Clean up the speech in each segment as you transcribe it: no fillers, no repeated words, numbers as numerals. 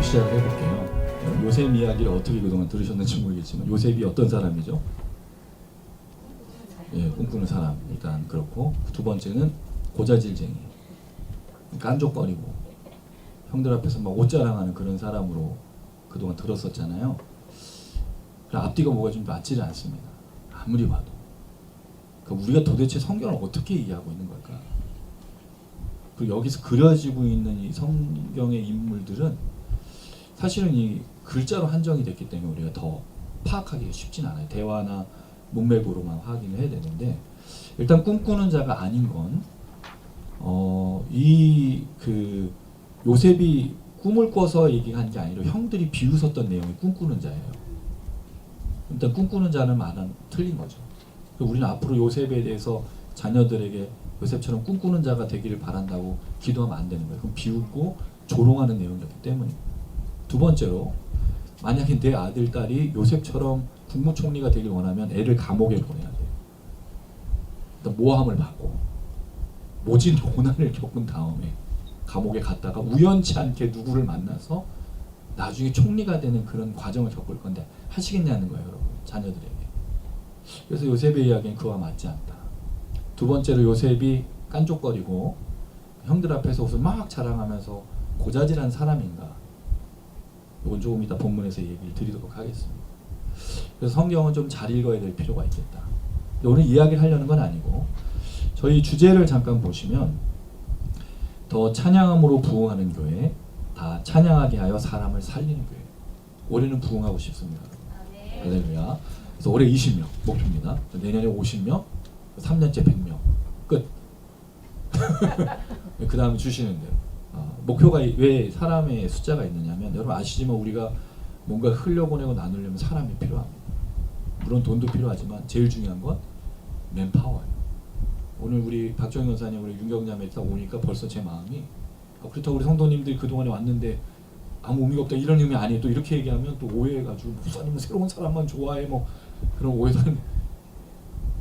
시작을 해볼게요. 요셉 이야기를 어떻게 그동안 들으셨는지 모르겠지만 요셉이 어떤 사람이죠? 예, 꿈꾸는 사람 일단 그렇고, 두 번째는 고자질쟁이, 깐족거리고 형들 앞에서 막 옷자랑하는 그런 사람으로 그동안 들었었잖아요. 앞뒤가 뭐가 좀 맞지를 않습니다. 아무리 봐도. 우리가 도대체 성경을 어떻게 이해하고 있는 걸까? 그리고 여기서 그려지고 있는 이 성경의 인물들은 사실은 이 글자로 한정이 됐기 때문에 우리가 더 파악하기가 쉽진 않아요. 대화나 문맥으로만 확인을 해야 되는데, 일단 꿈꾸는 자가 아닌 건 요셉이 꿈을 꿔서 얘기한 게 아니라 형들이 비웃었던 내용이 꿈꾸는 자예요. 일단 꿈꾸는 자는 말은 틀린 거죠. 우리는 앞으로 요셉에 대해서 자녀들에게 요셉처럼 꿈꾸는 자가 되기를 바란다고 기도하면 안 되는 거예요. 그럼 비웃고 조롱하는 내용이었기 때문입니다. 두 번째로, 만약에 내 아들, 딸이 요셉처럼 국무총리가 되길 원하면 애를 감옥에 보내야 돼요. 일단 모함을 받고 모진 고난을 겪은 다음에 감옥에 갔다가 우연치 않게 누구를 만나서 나중에 총리가 되는 그런 과정을 겪을 건데 하시겠냐는 거예요, 여러분, 자녀들에게. 그래서 요셉의 이야기는 그와 맞지 않다. 두 번째로, 요셉이 깐족거리고 형들 앞에서 옷을 막 자랑하면서 고자질한 사람인가? 이건 조금 이따 본문에서 얘기를 드리도록 하겠습니다. 그래서 성경은 좀 잘 읽어야 될 필요가 있겠다. 오늘 이야기를 하려는 건 아니고, 저희 주제를 잠깐 보시면, 더 찬양함으로 부흥하는 교회, 다 찬양하게 하여 사람을 살리는 교회. 올해는 부흥하고 싶습니다. 할렐루야. 그래서 올해 20명 목표입니다. 내년에 50명, 3년째 100명 끝. 그 다음에 주시는 대로. 목표가 왜 사람의 숫자가 있느냐면, 여러분 아시지만 우리가 뭔가 흘려보내고 나누려면 사람이 필요합니다. 물론 돈도 필요하지만 제일 중요한 건 맨파워예요. 오늘 우리 박정희 원사님, 우리 윤경자매 딱 오니까 벌써 제 마음이, 그렇다고 우리 성도님들이 그동안에 왔는데 아무 의미가 없다 이런 의미 아니에요. 또 이렇게 얘기하면 또 오해해가지고 목사님은 새로운 사람만 좋아해 뭐 그런 오해는,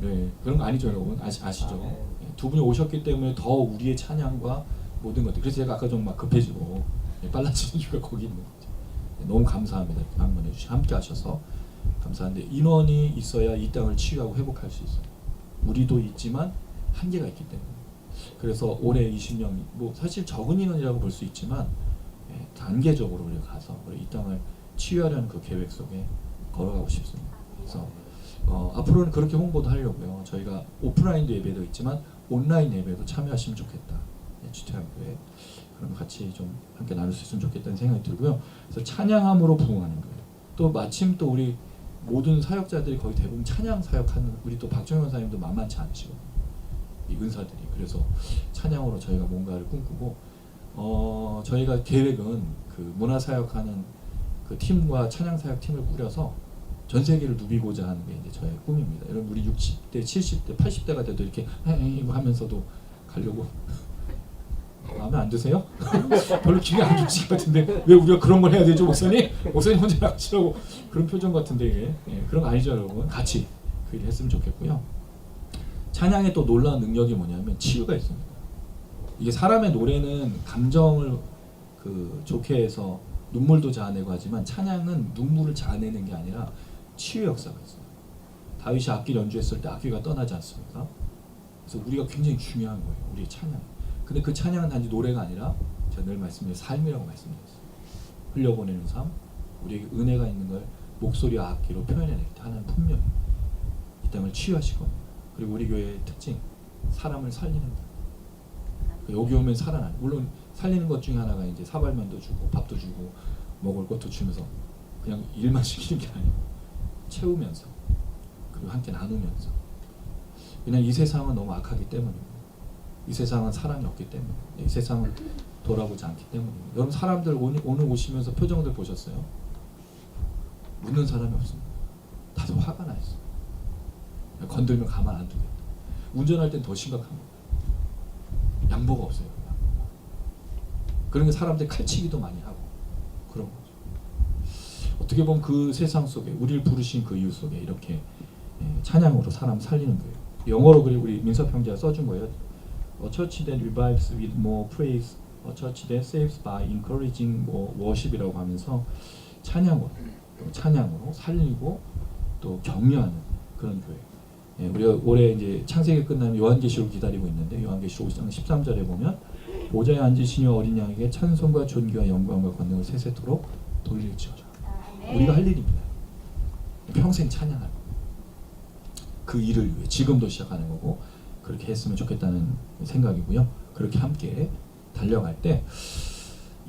네, 그런 거 아니죠, 여러분. 아시죠? 네. 두 분이 오셨기 때문에 더 우리의 찬양과 모든 것들, 그래서 제가 아까 좀 막 급해지고 빨라지는 이유가 거기 있는 거죠. 네, 너무 감사합니다. 한번 해주시고 함께 하셔서 감사한데, 인원이 있어야 이 땅을 치유하고 회복할 수 있어요. 우리도 있지만 한계가 있기 때문에. 그래서 올해 20명, 뭐 사실 적은 인원이라고 볼 수 있지만, 단계적으로 우리가 가서 우리 이 땅을 치유하려는 그 계획 속에 걸어가고 싶습니다. 그래서 앞으로는 그렇게 홍보도 하려고요. 저희가 오프라인도 예배도 있지만 온라인 예배도 참여하시면 좋겠다. 주태함교회. 그럼 같이 좀 함께 나눌 수 있으면 좋겠다는 생각이 들고요. 그래서 찬양함으로 부흥하는 거예요. 또 마침 또 우리 모든 사역자들이 거의 대부분 찬양 사역하는, 우리 또 박정현 원사님도 만만치 않으시고 이 은사들이. 그래서 찬양으로 저희가 뭔가를 꿈꾸고, 저희가 계획은 그 문화사역하는 그 팀과 찬양사역 팀을 꾸려서 전 세계를 누비고자 하는 게 이제 저의 꿈입니다. 여러분, 우리 60대, 70대, 80대가 돼도 이렇게 이거 하면서도 가려고. 마음에 안 드세요? 별로 기분이 안 좋으실 것 같은데 왜 우리가 그런 걸 해야 되죠, 목사님? 목사님 혼자 나가시라고 그런 표정 같은데 이게. 그런 거 아니죠, 여러분. 같이 그 일을 했으면 좋겠고요. 찬양의 또 놀라운 능력이 뭐냐면 치유가 있습니다. 이게 사람의 노래는 감정을 좋게 해서 눈물도 자아내고 하지만, 찬양은 눈물을 자아내는 게 아니라 치유 역사가 있어요. 다윗이 악기 연주했을 때 악기가 떠나지 않습니까? 그래서 우리가 굉장히 중요한 거예요, 우리의 찬양. 근데 그 찬양은 단지 노래가 아니라 제가 늘 말씀드린 삶이라고 말씀드렸어요. 흘려보내는 삶, 우리에게 은혜가 있는 걸 목소리와 악기로 표현해낼 때 하나님 분명히 이 땅을 치유하실 겁니다. 그리고 우리 교회의 특징, 사람을 살리는 것. 여기 오면 살아나는, 물론 살리는 것 중에 하나가 이제 사발면도 주고 밥도 주고 먹을 것도 주면서 그냥 일만 시키는 게 아니고 채우면서, 그리고 함께 나누면서. 그냥 이 세상은 너무 악하기 때문입니다. 이 세상은 사랑이 없기 때문에, 이 세상은 돌아보지 않기 때문입니다. 여러분, 사람들 오늘 오시면서 표정들 보셨어요? 웃는 사람이 없습니다. 다들 화가 나 있어요. 건들면 가만 안 두겠다. 운전할 땐 더 심각합니다. 양보가 없어요. 그러니까 사람들이 칼치기도 많이 하고 그런 거죠. 어떻게 보면 그 세상 속에 우리를 부르신 그 이유 속에 이렇게 찬양으로 사람 살리는 거예요. 영어로 그리고 우리 민섭 형제가 써준 거예요. A church that revives with more praise A church that saves by encouraging worship이라고 하면서 찬양으로 살리고 또 격려하는 그런 교회. 예, 우리가 올해 이제 창세기 끝나면 요한계시록 기다리고 있는데 요한계시록 5장 13절에 보면 보좌에 앉으시니 어린 양에게 찬송과 존귀와 영광과 권능을 세세토록 돌릴지어다. 우리가 할 일입니다. 평생 찬양하는 그 일을 위해 지금도 시작하는 거고 그렇게 했으면 좋겠다는 생각이고요. 그렇게 함께 달려갈 때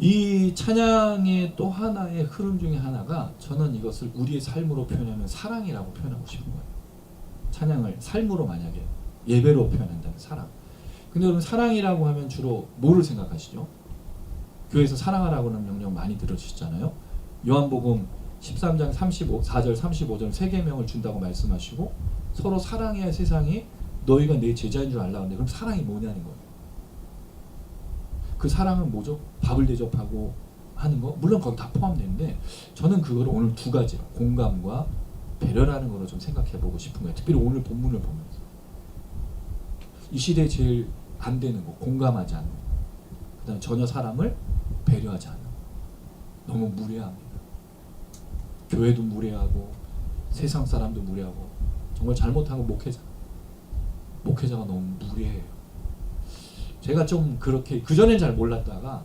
이 찬양의 또 하나의 흐름 중에 하나가 저는 이것을 우리의 삶으로 표현하면 사랑이라고 표현하고 싶은 거예요. 찬양을 삶으로 만약에 예배로 표현한다면 사랑. 근데 여러분 사랑이라고 하면 주로 뭐를 생각하시죠? 교회에서 사랑하라고는 명령 많이 들어주시잖아요. 요한복음 13장 4절 35절 세 계명을 준다고 말씀하시고 서로 사랑해야 세상이 너희가 내 제자인 줄 알라 하는데 그럼 사랑이 뭐냐는 거예요. 그 사랑은 뭐죠? 밥을 대접하고 하는 거? 물론 거기 다 포함되는데 저는 그거를 오늘 두 가지로 공감과 배려라는 거로 좀 생각해 보고 싶은 거예요. 특별히 오늘 본문을 보면서 이 시대에 제일 안 되는 거 공감하지 않는 거. 그 다음에 전혀 사람을 배려하지 않는 거. 너무 무례합니다. 교회도 무례하고 세상 사람도 무례하고 정말 잘못한 건 목회자가 너무 무례해요. 제가 좀 그렇게 그전엔 잘 몰랐다가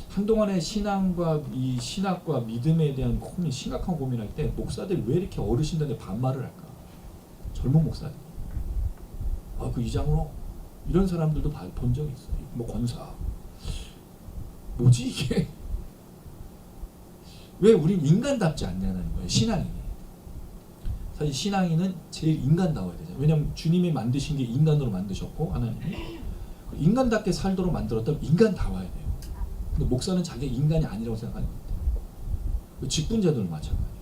한동안에 신앙과 이 신학과 믿음에 대한 심각한 고민할 때 목사들이 왜 이렇게 어르신들한테 반말을 할까? 젊은 목사들. 그 이장으로 이런 사람들도 본 적이 있어요. 뭐 권사. 뭐지 이게? 왜 우리 인간답지 않냐는 거예요. 신앙인이. 사실 신앙인은 제일 인간다워야 되잖아요. 왜냐하면 주님이 만드신 게 인간으로 만드셨고 하나님이 인간답게 살도록 만들었다면 인간다워야 돼요. 근데 목사는 자기가 인간이 아니라고 생각하는 거예요. 직분자들은 마찬가지예요.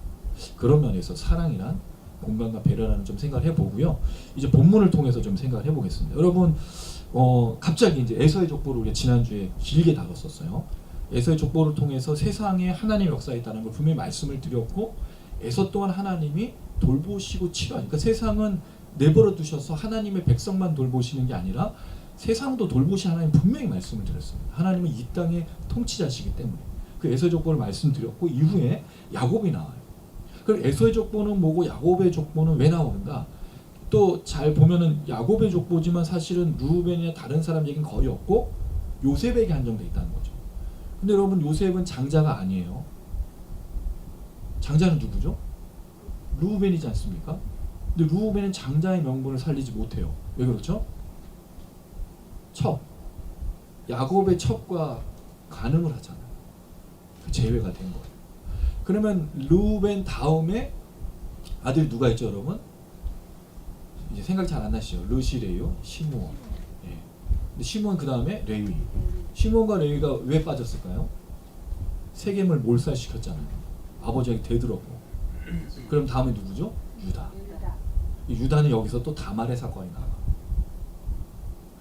그런 면에서 사랑이란 공감과 배려라는 좀 생각을 해보고요. 이제 본문을 통해서 좀 생각을 해보겠습니다. 여러분 갑자기 이제 에서의 족보를 우리가 지난주에 길게 다뤘었어요. 에서의 족보를 통해서 세상에 하나님의 역사가 있다는 걸 분명히 말씀을 드렸고 에서 또한 하나님이 돌보시고 치료하니까 그러니까 세상은 내버려 두셔서 하나님의 백성만 돌보시는 게 아니라 세상도 돌보신 하나님 분명히 말씀을 드렸습니다. 하나님은 이 땅의 통치자시기 때문에 그 에서의 족보를 말씀드렸고 이후에 야곱이 나와요. 그럼 에서의 족보는 뭐고 야곱의 족보는 왜 나오는가? 또 잘 보면은 야곱의 족보지만 사실은 루벤이나 다른 사람 얘기는 거의 없고 요셉에게 한정돼 있다는 거죠. 근데 여러분 요셉은 장자가 아니에요. 장자는 누구죠? 루벤이지 않습니까? 근데 루벤은 장자의 명분을 살리지 못해요. 왜 그렇죠? 야곱의 첩과 간음을 하잖아요. 그 제외가 된 거예요. 그러면 루벤 다음에 아들 누가 있죠, 여러분? 이제 생각 잘 안 나시죠? 르시레요, 시므온. 예. 근데 시므온 그 다음에 레위. 시므온과 레위가 왜 빠졌을까요? 세겜을 몰살시켰잖아요. 아버지에게 되들었고. 그럼 다음에 누구죠? 유다. 유다는 여기서 또 다말의 사건이 나와.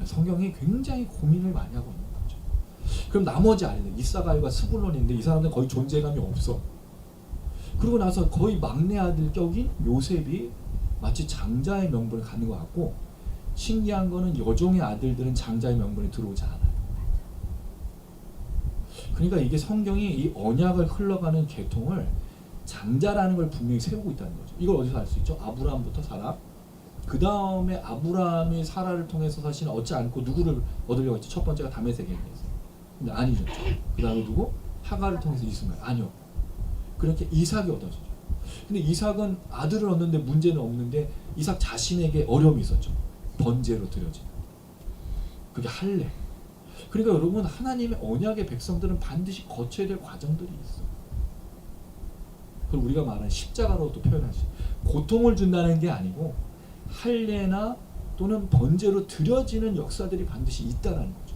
성경이 굉장히 고민을 많이 하고 있는 거죠. 그럼 나머지 아이들 이사가엘과 스불론인데 이 사람들은 거의 존재감이 없어. 그러고 나서 거의 막내 아들 격인 요셉이 마치 장자의 명분을 갖는 것 같고 신기한 거는 여종의 아들들은 장자의 명분에 들어오지 않아요. 그러니까 이게 성경이 이 언약을 흘러가는 계통을 장자라는 걸 분명히 세우고 있다는 거죠. 이걸 어디서 알 수 있죠? 아브라함부터 사라. 그 다음에 아브라함이 사라를 통해서 사실 얻지 않고 누구를 얻으려고 했죠? 첫 번째가 다메섹에게였어요. 근데 아니죠. 그 다음에 누구? 하가를 통해서 이스마엘. 아니요. 그렇게 이삭이 얻어지죠. 근데 이삭은 아들을 얻는데 문제는 없는데 이삭 자신에게 어려움이 있었죠. 번제로 드려지는. 그게 할례. 그러니까 여러분 하나님의 언약의 백성들은 반드시 거쳐야 될 과정들이 있어요. 그걸 우리가 말하는 십자가로도 표현할 수 있어요. 고통을 준다는 게 아니고 할례나 또는 번제로 드려지는 역사들이 반드시 있다는 거죠.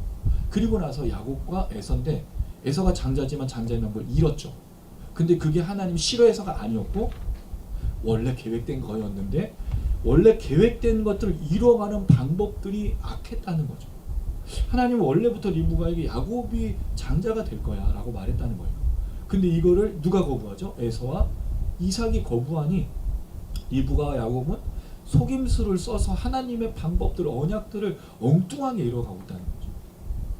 그리고 나서 야곱과 에서인데 에서가 장자지만 장자의 명분을 잃었죠. 근데 그게 하나님 싫어해서가 아니었고 원래 계획된 거였는데 원래 계획된 것들을 이뤄가는 방법들이 악했다는 거죠. 하나님은 원래부터 리브가에게 야곱이 장자가 될 거야 라고 말했다는 거예요. 근데 이거를 누가 거부하죠? 에서와 이삭이 거부하니 리브가와 야곱은 속임수를 써서 하나님의 방법들, 언약들을 엉뚱하게 이뤄가고 있다는 거죠.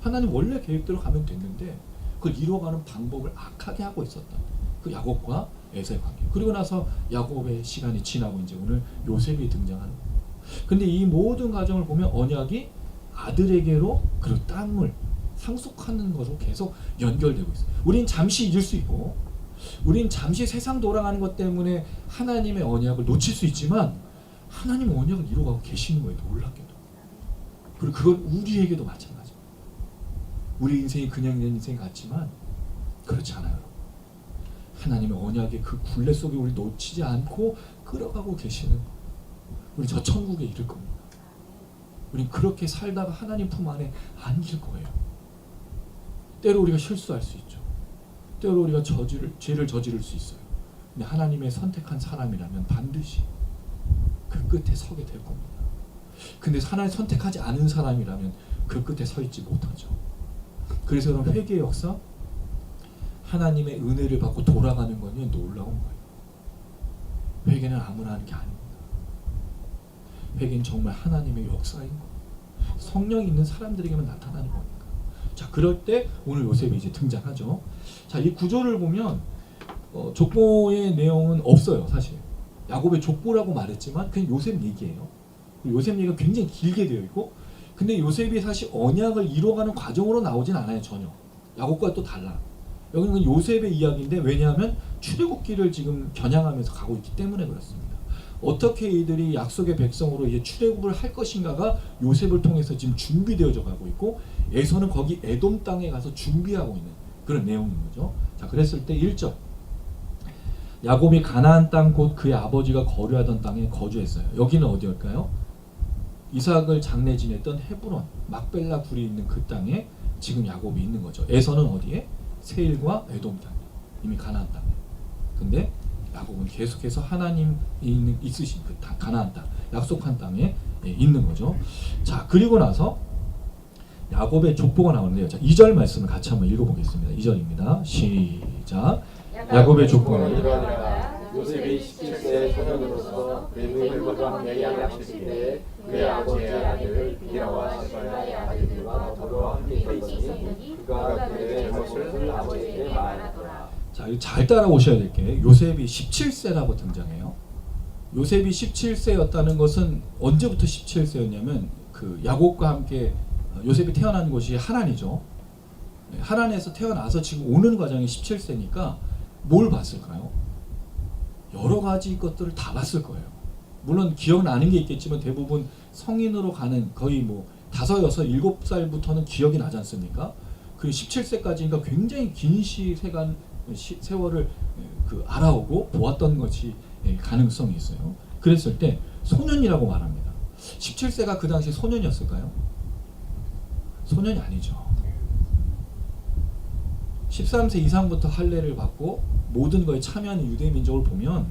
하나님 원래 계획대로 가면 됐는데 그걸 이뤄가는 방법을 악하게 하고 있었던 그 야곱과 에서의 관계. 그리고 나서 야곱의 시간이 지나고 이제 오늘 요셉이 등장하는 거예요. 근데 이 모든 과정을 보면 언약이 아들에게로 그리고 땅을 상속하는 것으로 계속 연결되고 있어요. 우린 잠시 잊을 수 있고 우린 잠시 세상 돌아가는 것 때문에 하나님의 언약을 놓칠 수 있지만 하나님 언약을 이루어가고 계시는 거예요. 놀랍게도. 그리고 그건 우리에게도 마찬가지입니다. 우리 인생이 그냥 된 인생 같지만 그렇지 않아요. 하나님의 언약의 그 굴레 속에 우리 놓치지 않고 끌어가고 계시는 우리 저 천국에 이를 겁니다. 우린 그렇게 살다가 하나님 품 안에 안길 거예요. 때로 우리가 실수할 수 있죠. 때로 우리가 죄를 저지를 수 있어요. 근데 하나님의 선택한 사람이라면 반드시 그 끝에 서게 될 겁니다. 근데 하나님 선택하지 않은 사람이라면 그 끝에 서 있지 못하죠. 그래서 그런 회개의 역사, 하나님의 은혜를 받고 돌아가는 건 놀라운 거예요. 회개는 아무나 하는 게 아닙니다. 회개는 정말 하나님의 역사인 거예요. 성령이 있는 사람들에게만 나타나는 거니까. 자, 그럴 때 오늘 요셉이 이제 등장하죠. 자, 이 구조를 보면 족보의 내용은 없어요, 사실. 야곱의 족보라고 말했지만 그냥 요셉 얘기예요. 요셉 얘기가 굉장히 길게 되어 있고, 근데 요셉이 사실 언약을 이뤄가는 과정으로 나오진 않아요, 전혀. 야곱과 또 달라. 여기는 요셉의 이야기인데, 왜냐하면 출애굽기를 지금 겨냥하면서 가고 있기 때문에 그렇습니다. 어떻게 이들이 약속의 백성으로 이제 출애굽을 할 것인가가 요셉을 통해서 지금 준비되어져 가고 있고, 에서는 거기 에돔 땅에 가서 준비하고 있는 그런 내용인 거죠. 자, 그랬을 때 1절. 야곱이 가나안 땅 곧 그의 아버지가 거류하던 땅에 거주했어요. 여기는 어디일까요? 이삭을 장래 지냈던 헤브론, 막벨라 굴이 있는 그 땅에 지금 야곱이 있는 거죠. 에서는 어디에? 세일과 에돔 땅에, 이미 가나안 땅에. 근데 야곱은 계속해서 하나님이 있으신 그 가나안 땅, 약속한 땅에 있는 거죠. 자, 그리고 나서 야곱의 족보가 나오는데요. 자, 2절 말씀을 같이 한번 읽어보겠습니다. 2절입니다. 시작. 야곱의 족보는 요셉이 17세 소년으로서 그들과 매양하실 때에 그의 아버지의 아들 비라와 시바의 아들들과 더불어 함께 있었더니 그가 그들의 잘못을 아버지에게 말하더라. 자, 잘 따라오셔야 될 게 요셉이 17세라고 등장해요. 요셉이 17세였다는 것은 언제부터 17세였냐면 그 야곱과 함께 요셉이 태어난 곳이 하란이죠. 하란에서 태어나서 지금 오는 과정이 17세니까 뭘 봤을까요? 여러 가지 것들을 다 봤을 거예요. 물론 기억나는 게 있겠지만 대부분 성인으로 가는 거의 뭐 5, 6, 7살부터는 기억이 나지 않습니까? 그 17세까지니까 굉장히 긴 세월을 알아오고 보았던 것이 가능성이 있어요. 그랬을 때 소년이라고 말합니다. 17세가 그 당시 소년이었을까요? 소년이 아니죠. 13세 이상부터 할례를 받고 모든 거에 참여하는 유대 민족을 보면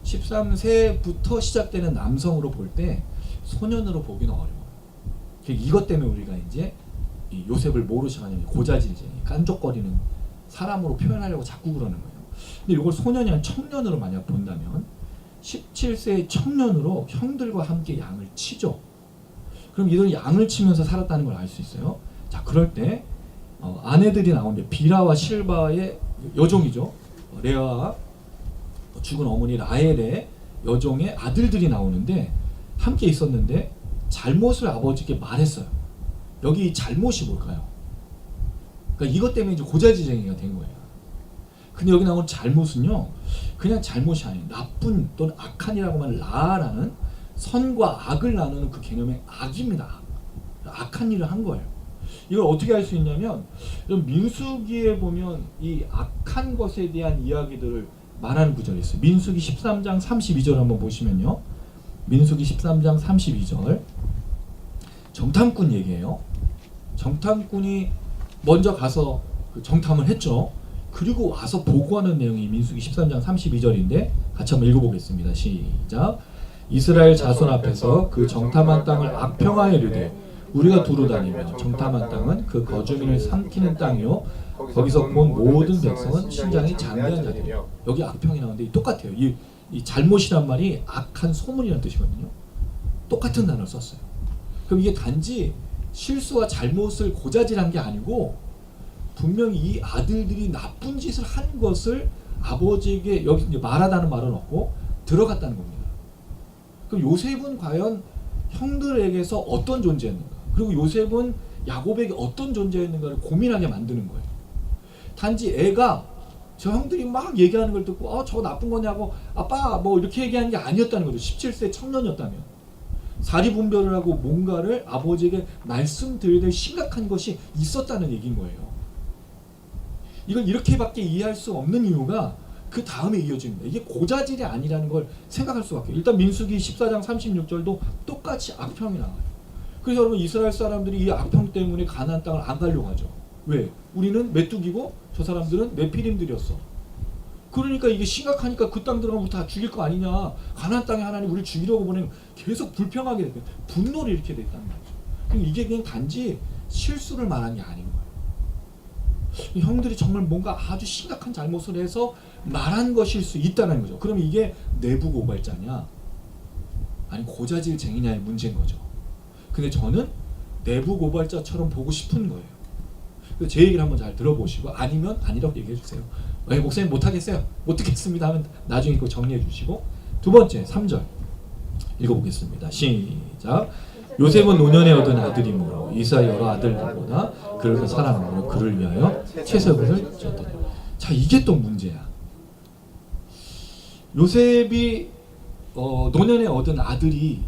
13세부터 시작되는 남성으로 볼 때 소년으로 보기는 어려워요. 이것 때문에 우리가 이제 이 요셉을 뭐로 시작하냐면 고자질쟁이, 깐족거리는 사람으로 표현하려고 자꾸 그러는 거예요. 근데 이걸 소년이 아니라 청년으로 만약 본다면 17세의 청년으로 형들과 함께 양을 치죠. 그럼 이들은 양을 치면서 살았다는 걸 알 수 있어요. 자, 그럴 때 아내들이 나오는데 비라와 실바의 여종이죠. 레아와 죽은 어머니 라헬의 여종의 아들들이 나오는데 함께 있었는데 잘못을 아버지께 말했어요. 여기 잘못이 뭘까요? 그러니까 이것 때문에 이제 고자질쟁이가 된 거예요. 근데 여기 나오는 잘못은요, 그냥 잘못이 아니에요. 나쁜 또는 악한이라고 하는 라라는 선과 악을 나누는 그 개념의 악입니다. 악한 일을 한 거예요. 이걸 어떻게 할 수 있냐면 민수기에 보면 이 악한 것에 대한 이야기들을 말하는 구절이 있어요. 민수기 13장 32절 한번 보시면요. 민수기 13장 32절 정탐꾼 얘기예요. 정탐꾼이 먼저 가서 그 정탐을 했죠. 그리고 와서 보고하는 내용이 민수기 13장 32절인데 같이 한번 읽어보겠습니다. 시작. 이스라엘 자손 앞에서 그 정탐한 땅을 악평하여 이르되 우리가 두루 다니며 정탐한 땅은 그 거주민을 삼키는 땅이요 거기서 본 모든 백성은 신장이 장대한 자들이요. 여기 악평이 나오는데 똑같아요. 이 잘못이란 말이 악한 소문이라는 뜻이거든요. 똑같은 단어를 썼어요. 그럼 이게 단지 실수와 잘못을 고자질한 게 아니고 분명히 이 아들들이 나쁜 짓을 한 것을 아버지에게 여기 이제 말하다는 말은 없고 들어갔다는 겁니다. 그럼 요셉은 과연 형들에게서 어떤 존재였는가? 그리고 요셉은 야곱에게 어떤 존재였는가를 고민하게 만드는 거예요. 단지 애가 저 형들이 막 얘기하는 걸 듣고 저거 나쁜 거냐고 아빠 뭐 이렇게 얘기하는 게 아니었다는 거죠. 17세 청년이었다면 사리분별을 하고 뭔가를 아버지에게 말씀드려야 될 심각한 것이 있었다는 얘기인 거예요. 이걸 이렇게밖에 이해할 수 없는 이유가 그 다음에 이어집니다. 이게 고자질이 아니라는 걸 생각할 수밖에. 일단 민수기 14장 36절도 똑같이 악평이 나와요. 그래서 여러분 이스라엘 사람들이 이 악평 때문에 가나안 땅을 안 가려고 하죠. 왜? 우리는 메뚜기고 저 사람들은 네피림들이었어. 그러니까 이게 심각하니까 그 땅 들어가면 다 죽일 거 아니냐. 가나안 땅에 하나님 우리를 죽이려고 보내면 계속 불평하게 됐대. 분노를 일으키게 됐다는 거죠. 그러니까 이게 그냥 단지 실수를 말한 게 아닌 거예요. 형들이 정말 뭔가 아주 심각한 잘못을 해서 말한 것일 수 있다는 거죠. 그럼 이게 내부 고발자냐 아니 고자질쟁이냐의 문제인 거죠. 근데 저는 내부 고발자처럼 보고 싶은 거예요. 그래서 제 얘기를 한번 잘 들어보시고 아니면 아니라고 얘기해 주세요. 목사님 못하겠어요. 못 듣겠습니다 하면 나중에 꼭 정리해 주시고. 두 번째 3절 읽어보겠습니다. 시작. 요셉은 노년에 얻은 아들이므로 이스라엘 여러 아들보다 그를 더 사랑하므로 그를 위하여 채색옷을 줬더니. 자, 이게 또 문제야. 요셉이 노년에 얻은 아들이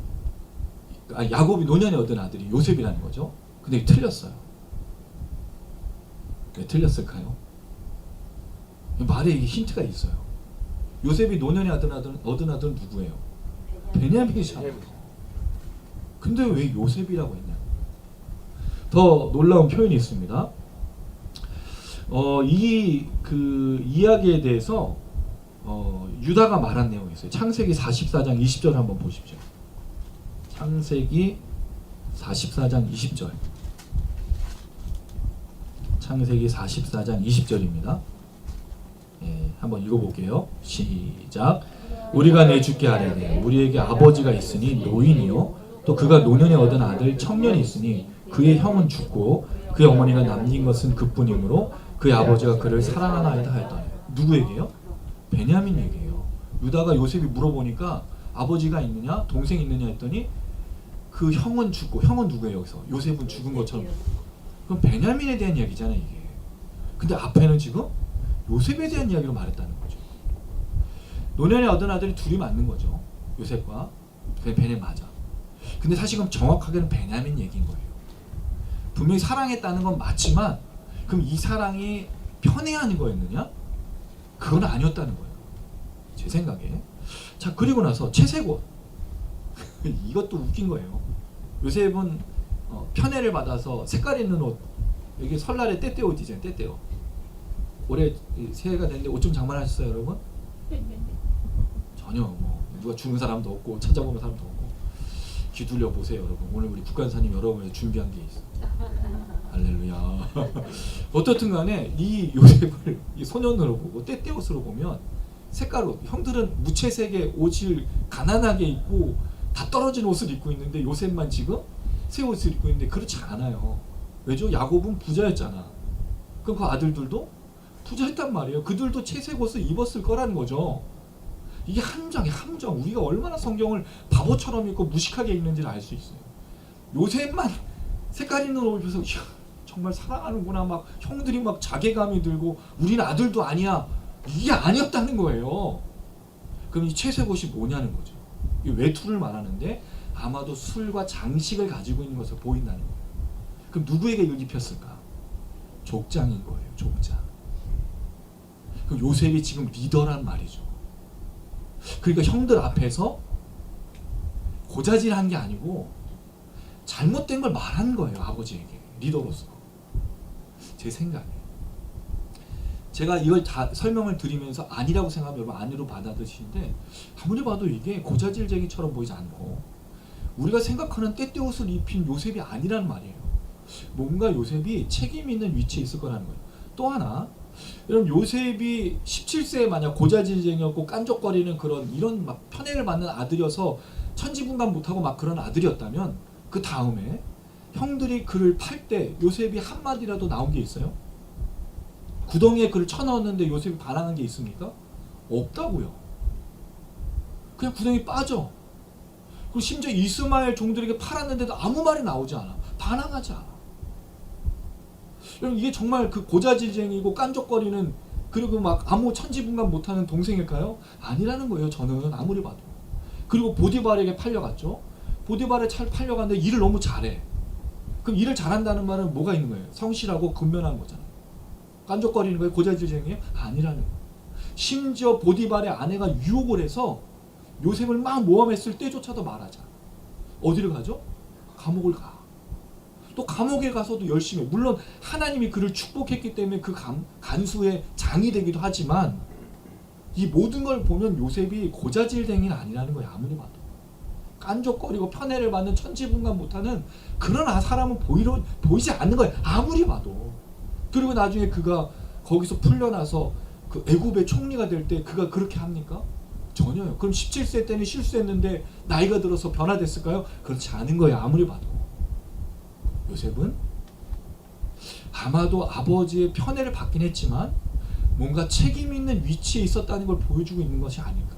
야곱이 노년에 얻은 아들이 요셉이라는 거죠. 근데 틀렸어요. 왜 틀렸을까요? 말에 이게 힌트가 있어요. 요셉이 노년에 얻은 아들은 누구예요? 베냐민이잖아요. 근데 왜 요셉이라고 했냐? 더 놀라운 표현이 있습니다. 이 그 이야기에 대해서 유다가 말한 내용이 있어요. 창세기 44장 20절 한번 보십시오. 창세기 44장 20절. 창세기 44장 20절입니다. 한번 읽어볼게요. 시작. 우리가 내 주께 아뢰되 우리에게 아버지가 있으니 노인이요 또 그가 노년에 얻은 아들 청년이 있으니 그의 형은 죽고 그의 어머니가 남긴 것은 그뿐이므로 그의 아버지가 그를 사랑하나이다 하였더니. 누구에게요? 베냐민에게요. 유다가 요셉이 물어보니까 아버지가 있느냐 동생이 있느냐 했더니 그 형은 죽고. 형은 누구예요? 여기서 요셉은 죽은 것처럼. 그럼 베냐민에 대한 이야기잖아요 이게. 근데 앞에는 지금 요셉에 대한 이야기로 말했다는 거죠. 노년에 얻은 아들이 둘이 맞는 거죠. 요셉과 베냐민 맞아. 근데 사실 그럼 정확하게는 베냐민 얘기인 거예요. 분명히 사랑했다는 건 맞지만 그럼 이 사랑이 편애하는 거였느냐? 그건 아니었다는 거예요. 제 생각에. 자, 그리고 나서 채색옷. 이것도 웃긴 거예요. 요셉은 편애를 받아서 색깔 있는 옷. 여기 설날에 떼떼옷 이제 떼떼옷. 올해 새해가 됐는데 옷 좀 장만하셨어요, 여러분? 전혀 뭐 누가 주는 사람도 없고 찾아보는 사람도 없고. 기둘려 보세요, 여러분. 오늘 우리 국간사님 여러분에게 준비한 게 있어. 할렐루야. 어떻든 간에 이 요셉을 이 소년으로 보고 떼떼옷으로 보면 색깔옷. 형들은 무채색의 옷을 가난하게 입고 다 떨어진 옷을 입고 있는데 요셉만 지금 새 옷을 입고 있는데 그렇지 않아요. 왜죠? 야곱은 부자였잖아. 그럼 그 아들들도 부자였단 말이에요. 그들도 채색 옷을 입었을 거라는 거죠. 이게 함정이야, 함정. 우리가 얼마나 성경을 바보처럼 읽고 무식하게 읽는지를 알 수 있어요. 요셉만 색깔 있는 옷을 입어서 정말 사랑하는구나. 막 형들이 막 자괴감이 들고 우리는 아들도 아니야. 이게 아니었다는 거예요. 그럼 이 채색 옷이 뭐냐는 거죠. 이 외투를 말하는데 아마도 술과 장식을 가지고 있는 것을 보인다는 거예요. 그럼 누구에게 이걸 입혔을까? 족장인 거예요. 족장. 그럼 요셉이 지금 리더란 말이죠. 그러니까 형들 앞에서 고자질한 게 아니고 잘못된 걸 말한 거예요. 아버지에게. 리더로서. 제 생각에. 제가 이걸 다 설명을 드리면서 아니라고 생각하면 여러분 아니로 받아들이시는데 아무리 봐도 이게 고자질쟁이처럼 보이지 않고 우리가 생각하는 떼떼옷을 입힌 요셉이 아니란 말이에요. 뭔가 요셉이 책임 있는 위치에 있을 거라는 거예요. 또 하나, 여러분 요셉이 17세에 만약 고자질쟁이였고 깐족거리는 그런 이런 막 편애를 받는 아들이어서 천지분간 못하고 막 그런 아들이었다면 그 다음에 형들이 그를 팔 때 요셉이 한마디라도 나온 게 있어요? 구덩이에 그를 쳐넣었는데 요셉이 반항한 게 있습니까? 없다고요. 그냥 구덩이 빠져. 그리고 심지어 이스마엘 종들에게 팔았는데도 아무 말이 나오지 않아. 반항하지 않아. 여러분, 이게 정말 그 고자질쟁이고 깐족거리는, 그리고 막 아무 천지분간 못하는 동생일까요? 아니라는 거예요. 저는 아무리 봐도. 그리고 보디발에게 팔려갔죠. 보디발에 팔려갔는데 일을 너무 잘해. 그럼 일을 잘한다는 말은 뭐가 있는 거예요? 성실하고 근면한 거잖아요. 깐족거리는 거예요? 고자질쟁이에요? 아니라는 거예요. 심지어 보디발의 아내가 유혹을 해서 요셉을 막 모함했을 때조차도 말하자. 어디를 가죠? 감옥을 가. 또 감옥에 가서도 열심히 해. 물론 하나님이 그를 축복했기 때문에 그 간수의 장이 되기도 하지만, 이 모든 걸 보면 요셉이 고자질쟁이는 아니라는 거예요. 아무리 봐도. 깐족거리고 편애를 받는 천지분간 못하는 그런 사람은 보이지 않는 거예요. 아무리 봐도. 그리고 나중에 그가 거기서 풀려나서 그 애굽의 총리가 될 때 그가 그렇게 합니까? 전혀요. 그럼 17세 때는 실수했는데 나이가 들어서 변화됐을까요? 그렇지 않은 거예요. 아무리 봐도. 요셉은 아마도 아버지의 편애를 받긴 했지만 뭔가 책임 있는 위치에 있었다는 걸 보여주고 있는 것이 아닐까.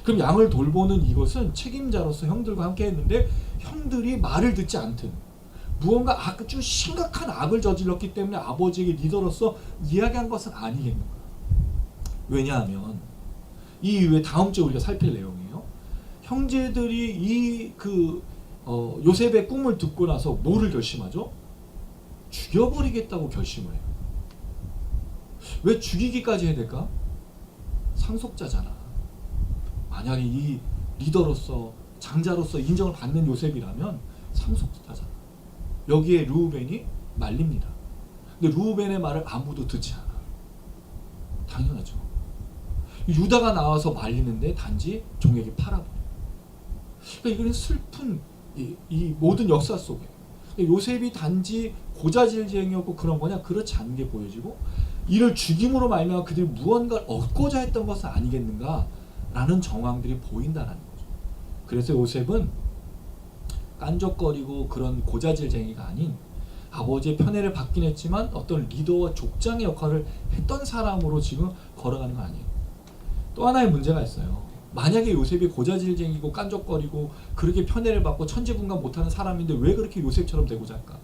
그럼 양을 돌보는 이것은 책임자로서 형들과 함께 했는데 형들이 말을 듣지 않든 무언가 아주 심각한 악을 저질렀기 때문에 아버지에게 리더로서 이야기한 것은 아니겠는가. 왜냐하면 이 이후에 다음 주에 우리가 살필 내용이에요. 형제들이 요셉의 꿈을 듣고 나서 뭐를 결심하죠? 죽여버리겠다고 결심을 해요. 왜 죽이기까지 해야 될까? 상속자잖아. 만약에 이 리더로서 장자로서 인정을 받는 요셉이라면 상속자잖아. 여기에 르우벤이 말립니다. 근데 르우벤의 말을 아무도 듣지 않아. 당연하죠. 유다가 나와서 말리는데 단지 종에게 팔아버려. 그러니까 이거는 슬픈 이 모든 역사 속에 요셉이 단지 고자질쟁이였고 그런 거냐? 그렇지 않은 게 보여지고, 이를 죽임으로 말미암아 그들이 무언가를 얻고자 했던 것은 아니겠는가 라는 정황들이 보인다는 거죠. 그래서 요셉은 깐족거리고 그런 고자질쟁이가 아닌 아버지의 편애를 받긴 했지만 어떤 리더와 족장의 역할을 했던 사람으로 지금 걸어가는 거 아니에요. 또 하나의 문제가 있어요. 만약에 요셉이 고자질쟁이고 깐족거리고 그렇게 편애를 받고 천지분간 못하는 사람인데 왜 그렇게 요셉처럼 되고자 할까?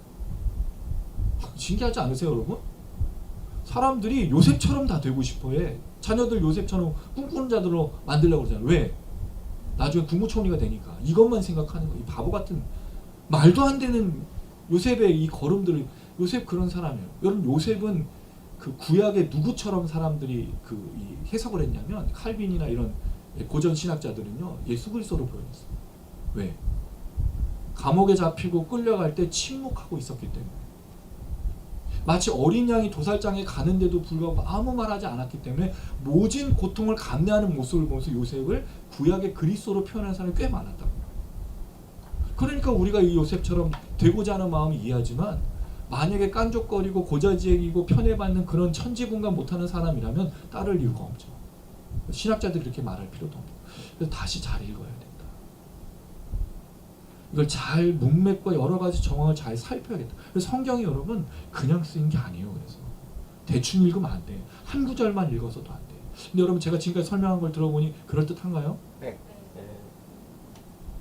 신기하지 않으세요, 여러분? 사람들이 요셉처럼 다 되고 싶어해. 자녀들 요셉처럼 꿈꾸는 자들로 만들려고 그러잖아요. 왜? 나중에 국무총리가 되니까. 이것만 생각하는 거. 이 바보 같은 말도 안 되는 요셉의 이 걸음들을. 요셉 그런 사람이에요. 여러분, 요셉은 그 구약의 누구처럼 사람들이 이 해석을 했냐면 칼빈이나 이런 고전 신학자들은요, 예수 그리스도로 표현했어요. 왜? 감옥에 잡히고 끌려갈 때 침묵하고 있었기 때문에. 마치 어린 양이 도살장에 가는데도 불구하고 아무 말하지 않았기 때문에 모진 고통을 감내하는 모습을 보면서 요셉을 구약의 그리스도로 표현하는 사람이 꽤 많았다고. 그러니까 우리가 이 요셉처럼 되고자 하는 마음을 이해하지만, 만약에 깐족거리고 고자질이고 편애받는 그런 천지분간 못하는 사람이라면 따를 이유가 없죠. 신학자들이 그렇게 말할 필요도 없고. 그래서 다시 잘 읽어야 된다. 이걸 잘 문맥과 여러 가지 정황을 잘 살펴야겠다. 그래서 성경이 여러분 그냥 쓰인 게 아니에요. 그래서 대충 읽으면 안 돼. 한 구절만 읽어서도 안 돼. 근데 여러분, 제가 지금까지 설명한 걸 들어보니 그럴듯한가요? 네.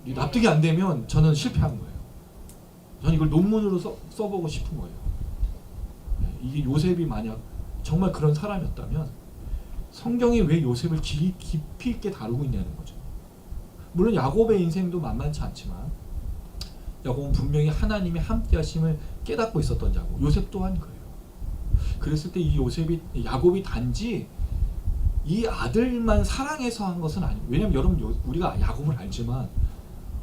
납득이 안 되면 저는 실패한 거예요. 저는 이걸 논문으로 써보고 싶은 거예요. 이게 요셉이 만약 정말 그런 사람이었다면 성경이 왜 요셉을 깊이 있게 다루고 있냐는 거죠. 물론 야곱의 인생도 만만치 않지만 야곱은 분명히 하나님의 함께 하심을 깨닫고 있었던 자고, 요셉 또한 그래요. 그랬을 때 이 야곱이 단지 이 아들만 사랑해서 한 것은 아니에요. 왜냐면 여러분, 우리가 야곱을 알지만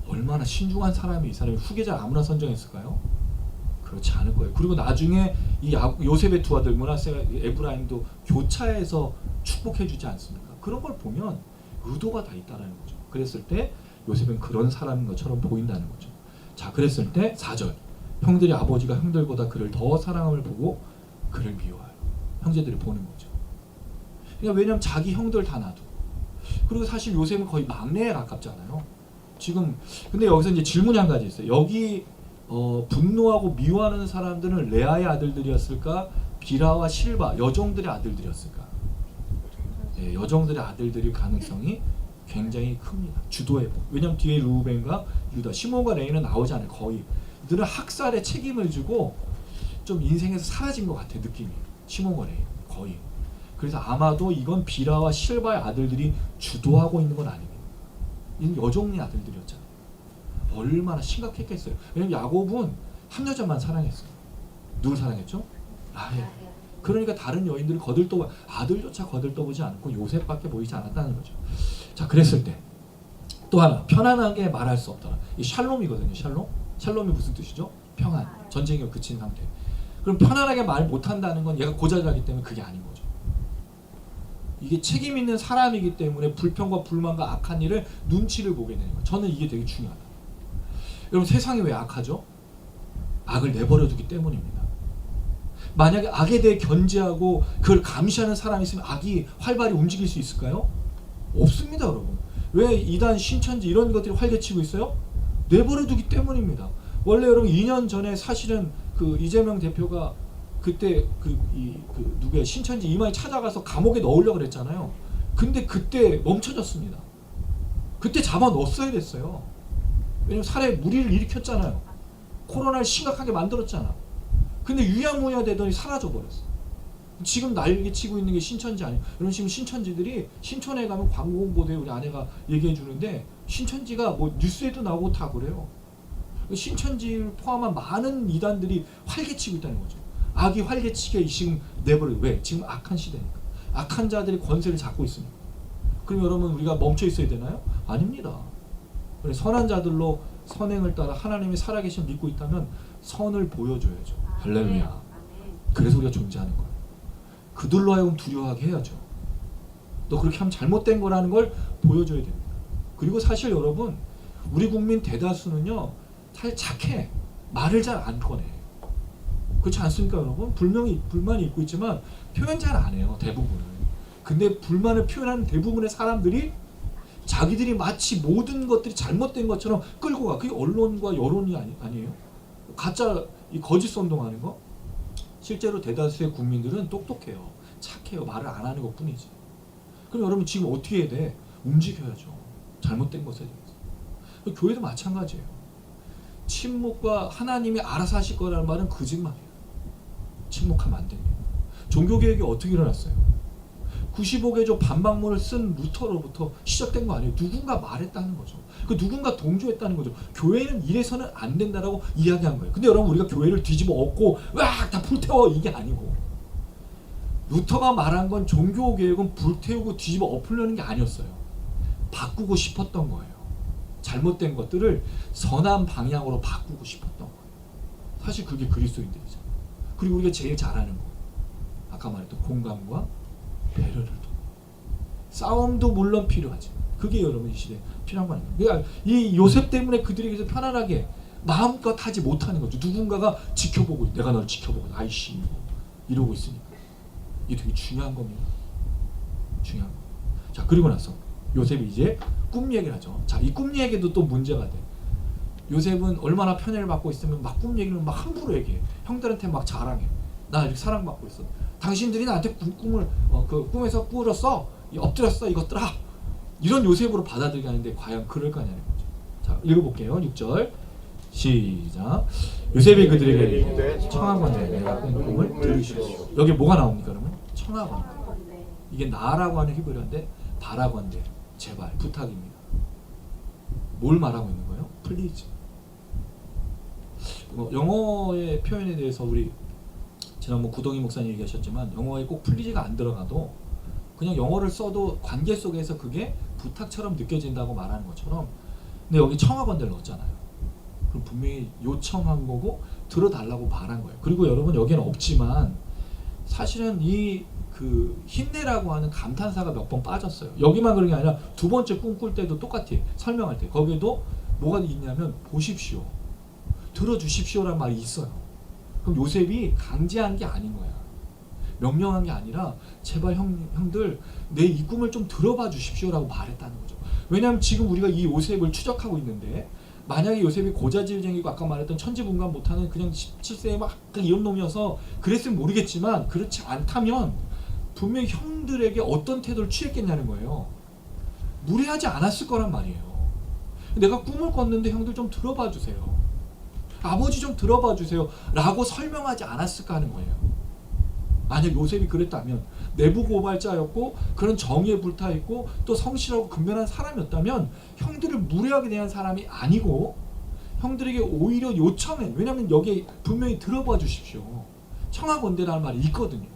얼마나 신중한 사람이 이 사람이 후계자 아무나 선정했을까요? 그렇지 않을 거예요. 그리고 나중에 이 요셉의 두 아들 므낫세와 에브라임도 교차해서 축복해주지 않습니까? 그런 걸 보면 의도가 다 있다는 거죠. 그랬을 때 요셉은 그런 사람인 것처럼 보인다는 거죠. 자, 그랬을 때 4절, 형들이 아버지가 형들보다 그를 더 사랑함을 보고 그를 미워해요. 형제들이 보는 거죠. 그러니까 왜냐면 자기 형들 다 놔두고. 그리고 사실 요셉은 거의 막내에 가깝잖아요. 지금 근데 여기서 이제 질문이 한 가지 있어요. 여기 분노하고 미워하는 사람들은 레아의 아들들이었을까? 비라와 실바 여종들의 아들들이었을까? 예, 여종들의 아들들일 가능성이 굉장히 큽니다. 주도해. 왜냐면 뒤에 루벤과 유다, 시몬과 레이는 나오지 않아요. 거의. 이들은 학살에 책임을 지고 좀 인생에서 사라진 것 같아 느낌이. 시몬과 레이 거의. 그래서 아마도 이건 비라와 실바의 아들들이 주도하고 있는 건 아닙니다. 이는 여종의 아들들이었잖아요. 얼마나 심각했겠어요. 왜냐면 야곱은 한 여자만 사랑했어요. 누굴 사랑했죠? 라헬. 그러니까 다른 여인들이 거들떠 아들조차 거들떠보지 않고 요셉밖에 보이지 않았다는 거죠. 자, 그랬을 때 또 하나 편안하게 말할 수 없더라. 이 샬롬이거든요. 샬롬. 샬롬이 무슨 뜻이죠? 평안. 전쟁이 그친 상태. 그럼 편안하게 말 못한다는 건 얘가 고자질하기 때문에 그게 아닌 거죠. 이게 책임 있는 사람이기 때문에 불평과 불만과 악한 일을 눈치를 보게 되는 거예요. 저는 이게 되게 중요하다. 여러분 세상이 왜 악하죠? 악을 내버려두기 때문입니다. 만약에 악에 대해 견제하고 그걸 감시하는 사람이 있으면 악이 활발히 움직일 수 있을까요? 없습니다, 여러분. 왜 이단 신천지 이런 것들이 활개치고 있어요? 내버려두기 때문입니다. 원래 여러분 2년 전에 사실은 그 이재명 대표가 그때 누구야 신천지 이만희 찾아가서 감옥에 넣으려고 그랬잖아요. 근데 그때 멈춰졌습니다. 그때 잡아 넣었어야 됐어요. 왜냐면 살해 무리를 일으켰잖아요. 코로나를 심각하게 만들었잖아. 근데 유야무야 되더니 사라져 버렸어. 지금 날개치고 있는 게 신천지 아니에요. 여러분 지금 신천지들이 신촌에 가면 광고 홍보대에 우리 아내가 얘기해 주는데 신천지가 뭐 뉴스에도 나오고 다 그래요. 신천지를 포함한 많은 이단들이 활개치고 있다는 거죠. 악이 활개치게 지금 내버려. 왜? 지금 악한 시대니까. 악한 자들이 권세를 잡고 있으니까. 그럼 여러분 우리가 멈춰 있어야 되나요? 아닙니다. 선한 자들로 선행을 따라 하나님이 살아계신 믿고 있다면 선을 보여줘야죠. 할렐루야. 그래서 우리가 존재하는 거예요. 그들로 하여금 두려워하게 해야죠. 너 그렇게 하면 잘못된 거라는 걸 보여줘야 됩니다. 그리고 사실 여러분 우리 국민 대다수는요 사실 착해. 말을 잘 안 꺼내. 그렇지 않습니까 여러분? 불만이 있고 있지만 표현 잘 안 해요. 대부분은. 근데 불만을 표현하는 대부분의 사람들이 자기들이 마치 모든 것들이 잘못된 것처럼 끌고 가. 그게 언론과 여론이 아니에요? 가짜 이 거짓 선동하는 거? 실제로 대다수의 국민들은 똑똑해요. 착해요. 말을 안 하는 것 뿐이지. 그럼 여러분 지금 어떻게 해야 돼? 움직여야죠. 잘못된 것에 대해서. 교회도 마찬가지예요. 침묵과 하나님이 알아서 하실 거라는 말은 거짓말이에요. 침묵하면 안 됩니다. 종교개혁이 어떻게 일어났어요? 95개조 반박문을 쓴 루터로부터 시작된 거 아니에요. 누군가 말했다는 거죠. 그 누군가 동조했다는 거죠. 교회는 이래서는 안 된다라고 이야기한 거예요. 근데 여러분 우리가 교회를 뒤집어 엎고 와 다 불태워 이게 아니고 루터가 말한 건 종교개혁은 불태우고 뒤집어 엎으려는 게 아니었어요. 바꾸고 싶었던 거예요. 잘못된 것들을 선한 방향으로 바꾸고 싶었던 거예요. 사실 그게 그리스도인들이죠. 그리고 우리가 제일 잘하는 거 아까 말했던 공감과 배려를 도 싸움도 물론 필요하지. 그게 여러분 이 시대에 필요한 거 아닙니까? 그러니까 이 요셉 때문에 그들에게서 편안하게 마음껏 하지 못하는 거죠. 누군가가 지켜보고 내가 널 지켜보고 아이씨 이러고 있으니까. 이게 되게 중요한 겁니다. 중요한 거. 자 그리고 나서 요셉이 이제 꿈 얘기를 하죠. 자 이 꿈 얘기도 또 문제가 돼. 요셉은 얼마나 편애를 받고 있으면 막 꿈 얘기를 막 함부로 얘기해. 형들한테 막 자랑해. 나 이렇게 사랑받고 있어. 당신들이 나한테 꿈을 그 꿈에서 꿀었어, 엎드렸어 이것들아. 이런 요셉으로 받아들이게 하는데 과연 그럴 거냐는 거죠. 자 읽어볼게요. 6절 시작. 요셉이 그들에게 이르되 청하건대 내가 꾼 꿈을 들으시오. 여기 뭐가 나옵니까 그러면? 청하건대. 이게 나라고 하는 히브리어인데 바라건대 제발 부탁입니다. 뭘 말하고 있는 거예요? 플리즈. 영어의 표현에 대해서 우리 지난번 구동희 목사님 얘기하셨지만 영어에 꼭 플리즈가 안 들어가도 그냥 영어를 써도 관계 속에서 그게 부탁처럼 느껴진다고 말하는 것처럼 근데 여기 청하건대를 넣었잖아요. 그럼 분명히 요청한 거고 들어달라고 말한 거예요. 그리고 여러분 여기는 없지만 사실은 이 그 힘내라고 하는 감탄사가 몇 번 빠졌어요. 여기만 그런 게 아니라 두 번째 꿈 꿀 때도 똑같아요. 설명할 때 거기에도 뭐가 있냐면 보십시오. 들어주십시오라는 말이 있어요. 그럼 요셉이 강제한 게 아닌 거야. 명령한 게 아니라 제발 형들 내 이 꿈을 좀 들어봐 주십시오라고 말했다는 거죠. 왜냐하면 지금 우리가 이 요셉을 추적하고 있는데 만약에 요셉이 고자질쟁이고 아까 말했던 천지분간 못하는 그냥 17세에 막 이런 놈이어서 그랬으면 모르겠지만 그렇지 않다면 분명히 형들에게 어떤 태도를 취했겠냐는 거예요. 무례하지 않았을 거란 말이에요. 내가 꿈을 꿨는데 형들 좀 들어봐 주세요. 아버지 좀 들어봐 주세요. 라고 설명하지 않았을까 하는 거예요. 만약 요셉이 그랬다면 내부 고발자였고 그런 정의에 불타있고 또 성실하고 근면한 사람이었다면 형들을 무례하게 대한 사람이 아니고 형들에게 오히려 요청해. 왜냐하면 여기에 분명히 들어봐 주십시오. 청하건대라는 말이 있거든요.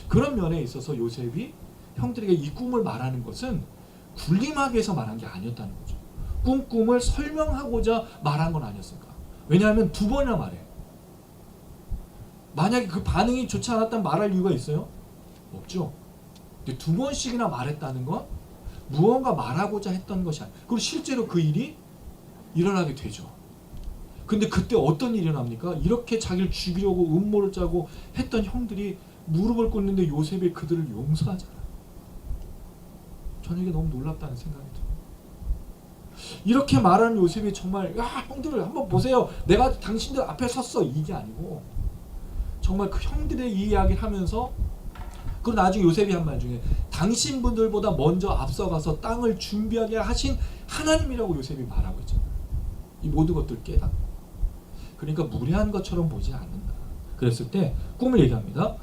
그런 면에 있어서 요셉이 형들에게 이 꿈을 말하는 것은 군림하기 위해서 말한 게 아니었다는 거죠. 꿈을 설명하고자 말한 건 아니었을까. 왜냐하면 두 번이나 말해. 만약에 그 반응이 좋지 않았다면 말할 이유가 있어요? 없죠. 근데 두 번씩이나 말했다는 건 무언가 말하고자 했던 것이 아니에요. 그리고 실제로 그 일이 일어나게 되죠. 근데 그때 어떤 일이 일어납니까? 이렇게 자기를 죽이려고 음모를 짜고 했던 형들이 무릎을 꿇는데 요셉이 그들을 용서하잖아요. 저는 이게 너무 놀랍다는 생각이 들어요. 이렇게 말하는 요셉이 정말 야 형들 한번 보세요. 내가 당신들 앞에 섰어. 이게 아니고 정말 그 형들의 이 이야기를 하면서 그리고 나중에 요셉이 한 말 중에 당신 분들보다 먼저 앞서가서 땅을 준비하게 하신 하나님이라고 요셉이 말하고 있잖아요. 이 모든 것들 깨닫고 그러니까 무례한 것처럼 보지 않는다. 그랬을 때 꿈을 얘기합니다.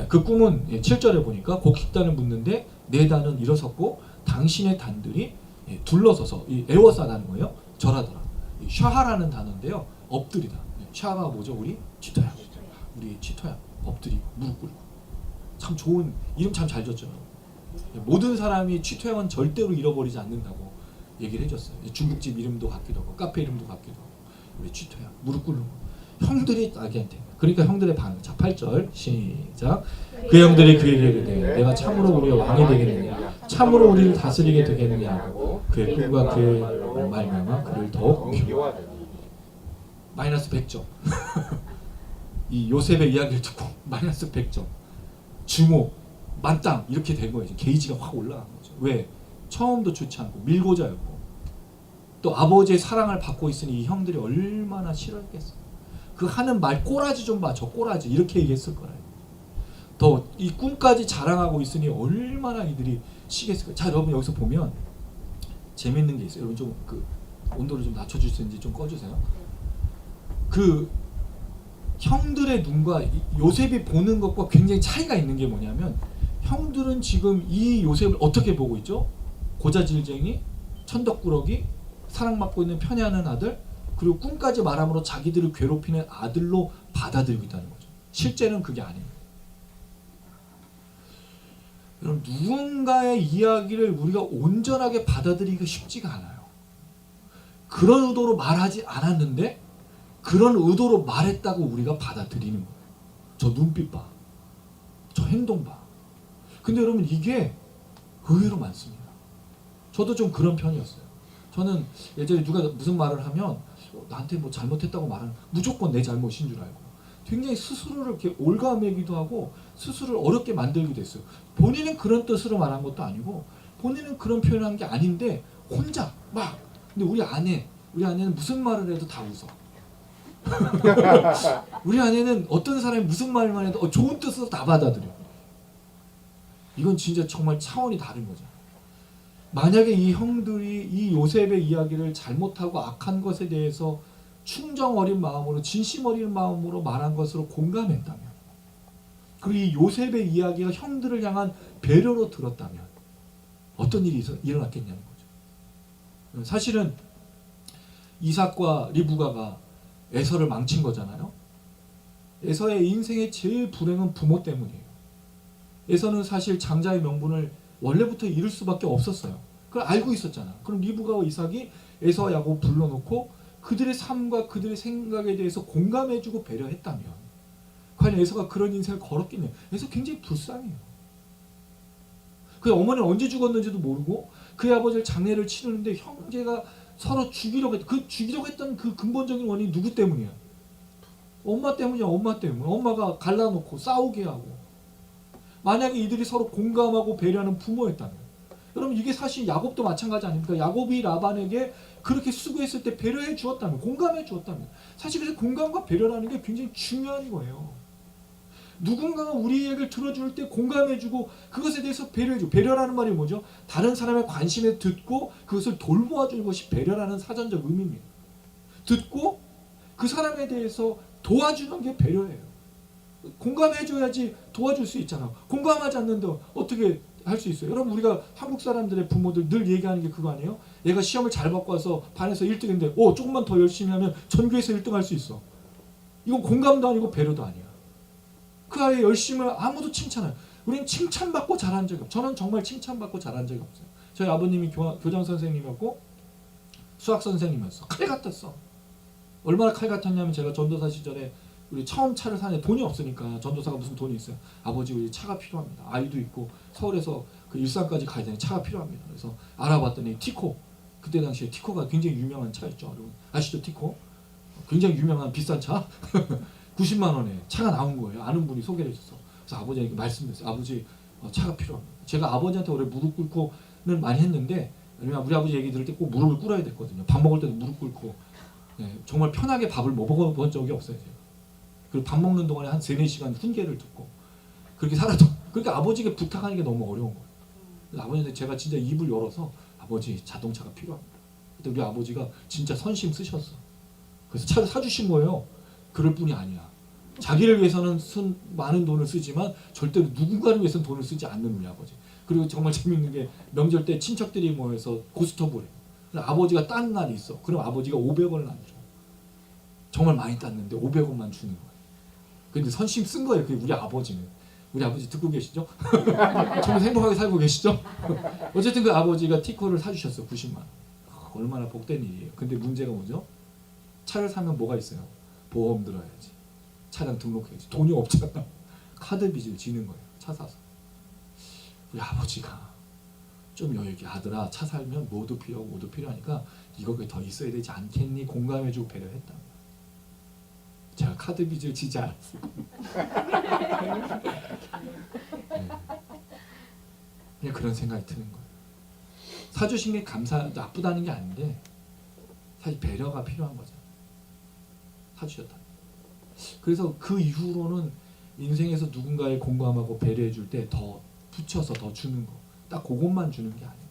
그 꿈은 7절에 보니까 곧 깃단을 묻는데 네 단은 일어섰고 당신의 단들이 둘러서서 에워싸다는 거예요. 절하더라. 샤하라는 단어인데요. 엎드리다. 샤하가 뭐죠? 우리 쥐토야. 우리 쥐토야. 엎드리고 무릎 꿇고. 참 좋은 이름 참 잘 줬죠. 모든 사람이 쥐토양은 절대로 잃어버리지 않는다고 얘기를 해줬어요. 중국집 이름도 같기도 하고 카페 이름도 같기도 하고 우리 쥐토양 무릎 꿇는 거. 형들이 아기한테 그러니까 형들의 반응. 자 8절 시작. 그 형들이 그에게 이르되 내가 참으로 우리의 왕이 되겠느냐 참으로 우리를 다스리게 되겠느냐 하고 그의 꿈과 그의 말미암아 그를 더욱 미워하더라. 마이너스 100점. 이 요셉의 이야기를 듣고 마이너스 100점. 주목, 만땅 이렇게 된 거예요. 게이지가 확 올라간 거죠. 왜? 처음도 좋지 않고 밀고자였고 또 아버지의 사랑을 받고 있으니 이 형들이 얼마나 싫어했겠어요. 그 하는 말 꼬라지 좀 봐. 저 꼬라지 이렇게 얘기했을 거라요. 더 이 꿈까지 자랑하고 있으니 얼마나 이들이 시겠을까요. 자 여러분 여기서 보면 재밌는 게 있어요. 여러분 좀 그 온도를 좀 낮춰줄 수 있는지 좀 꺼주세요. 그 형들의 눈과 요셉이 보는 것과 굉장히 차이가 있는 게 뭐냐면 형들은 지금 이 요셉을 어떻게 보고 있죠? 고자질쟁이, 천덕꾸러기, 사랑받고 있는 편애하는 아들 그리고 꿈까지 말함으로 자기들을 괴롭히는 아들로 받아들이고 있다는 거죠. 실제는 그게 아닙니다. 여러분 누군가의 이야기를 우리가 온전하게 받아들이기가 쉽지가 않아요. 그런 의도로 말하지 않았는데 그런 의도로 말했다고 우리가 받아들이는 거예요. 저 눈빛 봐. 저 행동 봐. 근데 여러분 이게 의외로 많습니다. 저도 좀 그런 편이었어요. 저는 예전에 누가 무슨 말을 하면 나한테 뭐 잘못했다고 말하는 무조건 내 잘못인 줄 알고 굉장히 스스로를 이렇게 올가매기도 하고 스스로를 어렵게 만들기도 했어요. 본인은 그런 뜻으로 말한 것도 아니고 본인은 그런 표현을 한 게 아닌데 혼자 막 근데 우리 아내는 무슨 말을 해도 다 웃어. 우리 아내는 어떤 사람이 무슨 말만 해도 좋은 뜻으로 다 받아들여. 이건 진짜 정말 차원이 다른 거죠. 만약에 이 형들이 이 요셉의 이야기를 잘못하고 악한 것에 대해서 충정 어린 마음으로 진심 어린 마음으로 말한 것으로 공감했다면 그리고 이 요셉의 이야기가 형들을 향한 배려로 들었다면 어떤 일이 일어났겠냐는 거죠. 사실은 이삭과 리브가가 에서를 망친 거잖아요. 에서의 인생의 제일 불행은 부모 때문이에요. 에서는 사실 장자의 명분을 원래부터 잃을 수밖에 없었어요. 그걸 알고 있었잖아. 그럼 리브가와 이삭이 에서와 야곱 불러놓고 그들의 삶과 그들의 생각에 대해서 공감해주고 배려했다면 과연 에서가 그런 인생을 걸었겠냐. 에서 굉장히 불쌍해요. 그 어머니는 언제 죽었는지도 모르고 그의 아버지를 장례를 치르는데 형제가 서로 죽이려고 했던 그 근본적인 원인이 누구 때문이야? 엄마 때문이야. 엄마 때문에. 엄마가 갈라놓고 싸우게 하고 만약에 이들이 서로 공감하고 배려하는 부모였다면 여러분 이게 사실 야곱도 마찬가지 아닙니까? 야곱이 라반에게 그렇게 수고했을 때 배려해 주었다면, 공감해 주었다면, 사실 그래서 공감과 배려라는 게 굉장히 중요한 거예요. 누군가가 우리 얘기를 들어줄 때 공감해주고 그것에 대해서 배려해주고, 배려라는 말이 뭐죠? 다른 사람의 관심에 듣고 그것을 돌보아주는 것이 배려라는 사전적 의미입니다. 듣고 그 사람에 대해서 도와주는 게 배려예요. 공감해줘야지 도와줄 수 있잖아. 공감하지 않는데 어떻게 할 수 있어요? 여러분 우리가 한국 사람들의 부모들 늘 얘기하는 게 그거 아니에요? 얘가 시험을 잘 받고 와서 반에서 1등인데 조금만 더 열심히 하면 전교에서 1등 할 수 있어. 이건 공감도 아니고 배려도 아니야. 그 아이의 열심을 아무도 칭찬해요. 우리는 칭찬받고 자란 적이 없어요. 저는 정말 칭찬받고 자란 적이 없어요. 저희 아버님이 교장 선생님이었고 수학 선생님이었어. 칼 같았어. 얼마나 칼 같았냐면 제가 전도사 시절에 우리 처음 차를 사는데 돈이 없으니까, 전도사가 무슨 돈이 있어요. 아버지 우리 차가 필요합니다. 아이도 있고 서울에서 그 일산까지 가야 되니 차가 필요합니다. 그래서 알아봤더니 티코, 그때 당시에 티코가 굉장히 유명한 차였죠. 여러분 아시죠? 티코 굉장히 유명한 비싼 차. 90만 원에 차가 나온 거예요. 아는 분이 소개를 해줬어. 그래서 아버지에게 말씀드렸어요. 아버지 차가 필요합니다. 제가 아버지한테 오래 무릎 꿇고는 많이 했는데, 왜냐면 우리 아버지 얘기 들을 때 꼭 무릎을 꿇어야 됐거든요. 밥 먹을 때도 무릎 꿇고, 정말 편하게 밥을 먹어본 적이 없어요. 제가. 그리고 밥 먹는 동안에 한 3-4시간 훈계를 듣고 그렇게 살아도, 그러니까 아버지에게 부탁하는 게 너무 어려운 거예요. 그래서 아버지한테 제가 진짜 입을 열어서 아버지 자동차가 필요합니다. 그때 우리 아버지가 진짜 선심 쓰셨어. 그래서 차를 사주신 거예요. 그럴 뿐이 아니야. 자기를 위해서는 많은 돈을 쓰지만 절대로 누군가를 위해서는 돈을 쓰지 않는 우리 아버지. 그리고 정말 재밌는 게 명절 때 친척들이 모여서 고스톱을 해요. 그래서 아버지가 딴 날이 있어. 그럼 아버지가 500원을 안 줘. 정말 많이 땄는데 500원만 주는 거예요. 근데 선심 쓴 거예요. 그게 우리 아버지는. 우리 아버지 듣고 계시죠? 정말 행복하게 살고 계시죠? 어쨌든 그 아버지가 티코를 사주셨어요. 90만 원. 얼마나 복된 일이에요. 근데 문제가 뭐죠? 차를 사면 뭐가 있어요? 보험 들어야지. 차량 등록해야지. 돈이 없잖아. 카드 빚을 지는 거예요. 차 사서. 우리 아버지가 좀 여유 있게, 아들아 차 살면 뭐도 필요하고 뭐도 필요하니까 이거에 더 있어야 되지 않겠니? 공감해주고 배려했다. 제가 카드 빚을 지지 않았어요. 그냥 그런 생각이 드는 거예요. 사주신 게 나쁘다는 게 아닌데 사실 배려가 필요한 거잖아요. 사주셨다. 그래서 그 이후로는 인생에서 누군가에 공감하고 배려해 줄 때 더 붙여서 더 주는 거, 딱 그것만 주는 게 아니에요.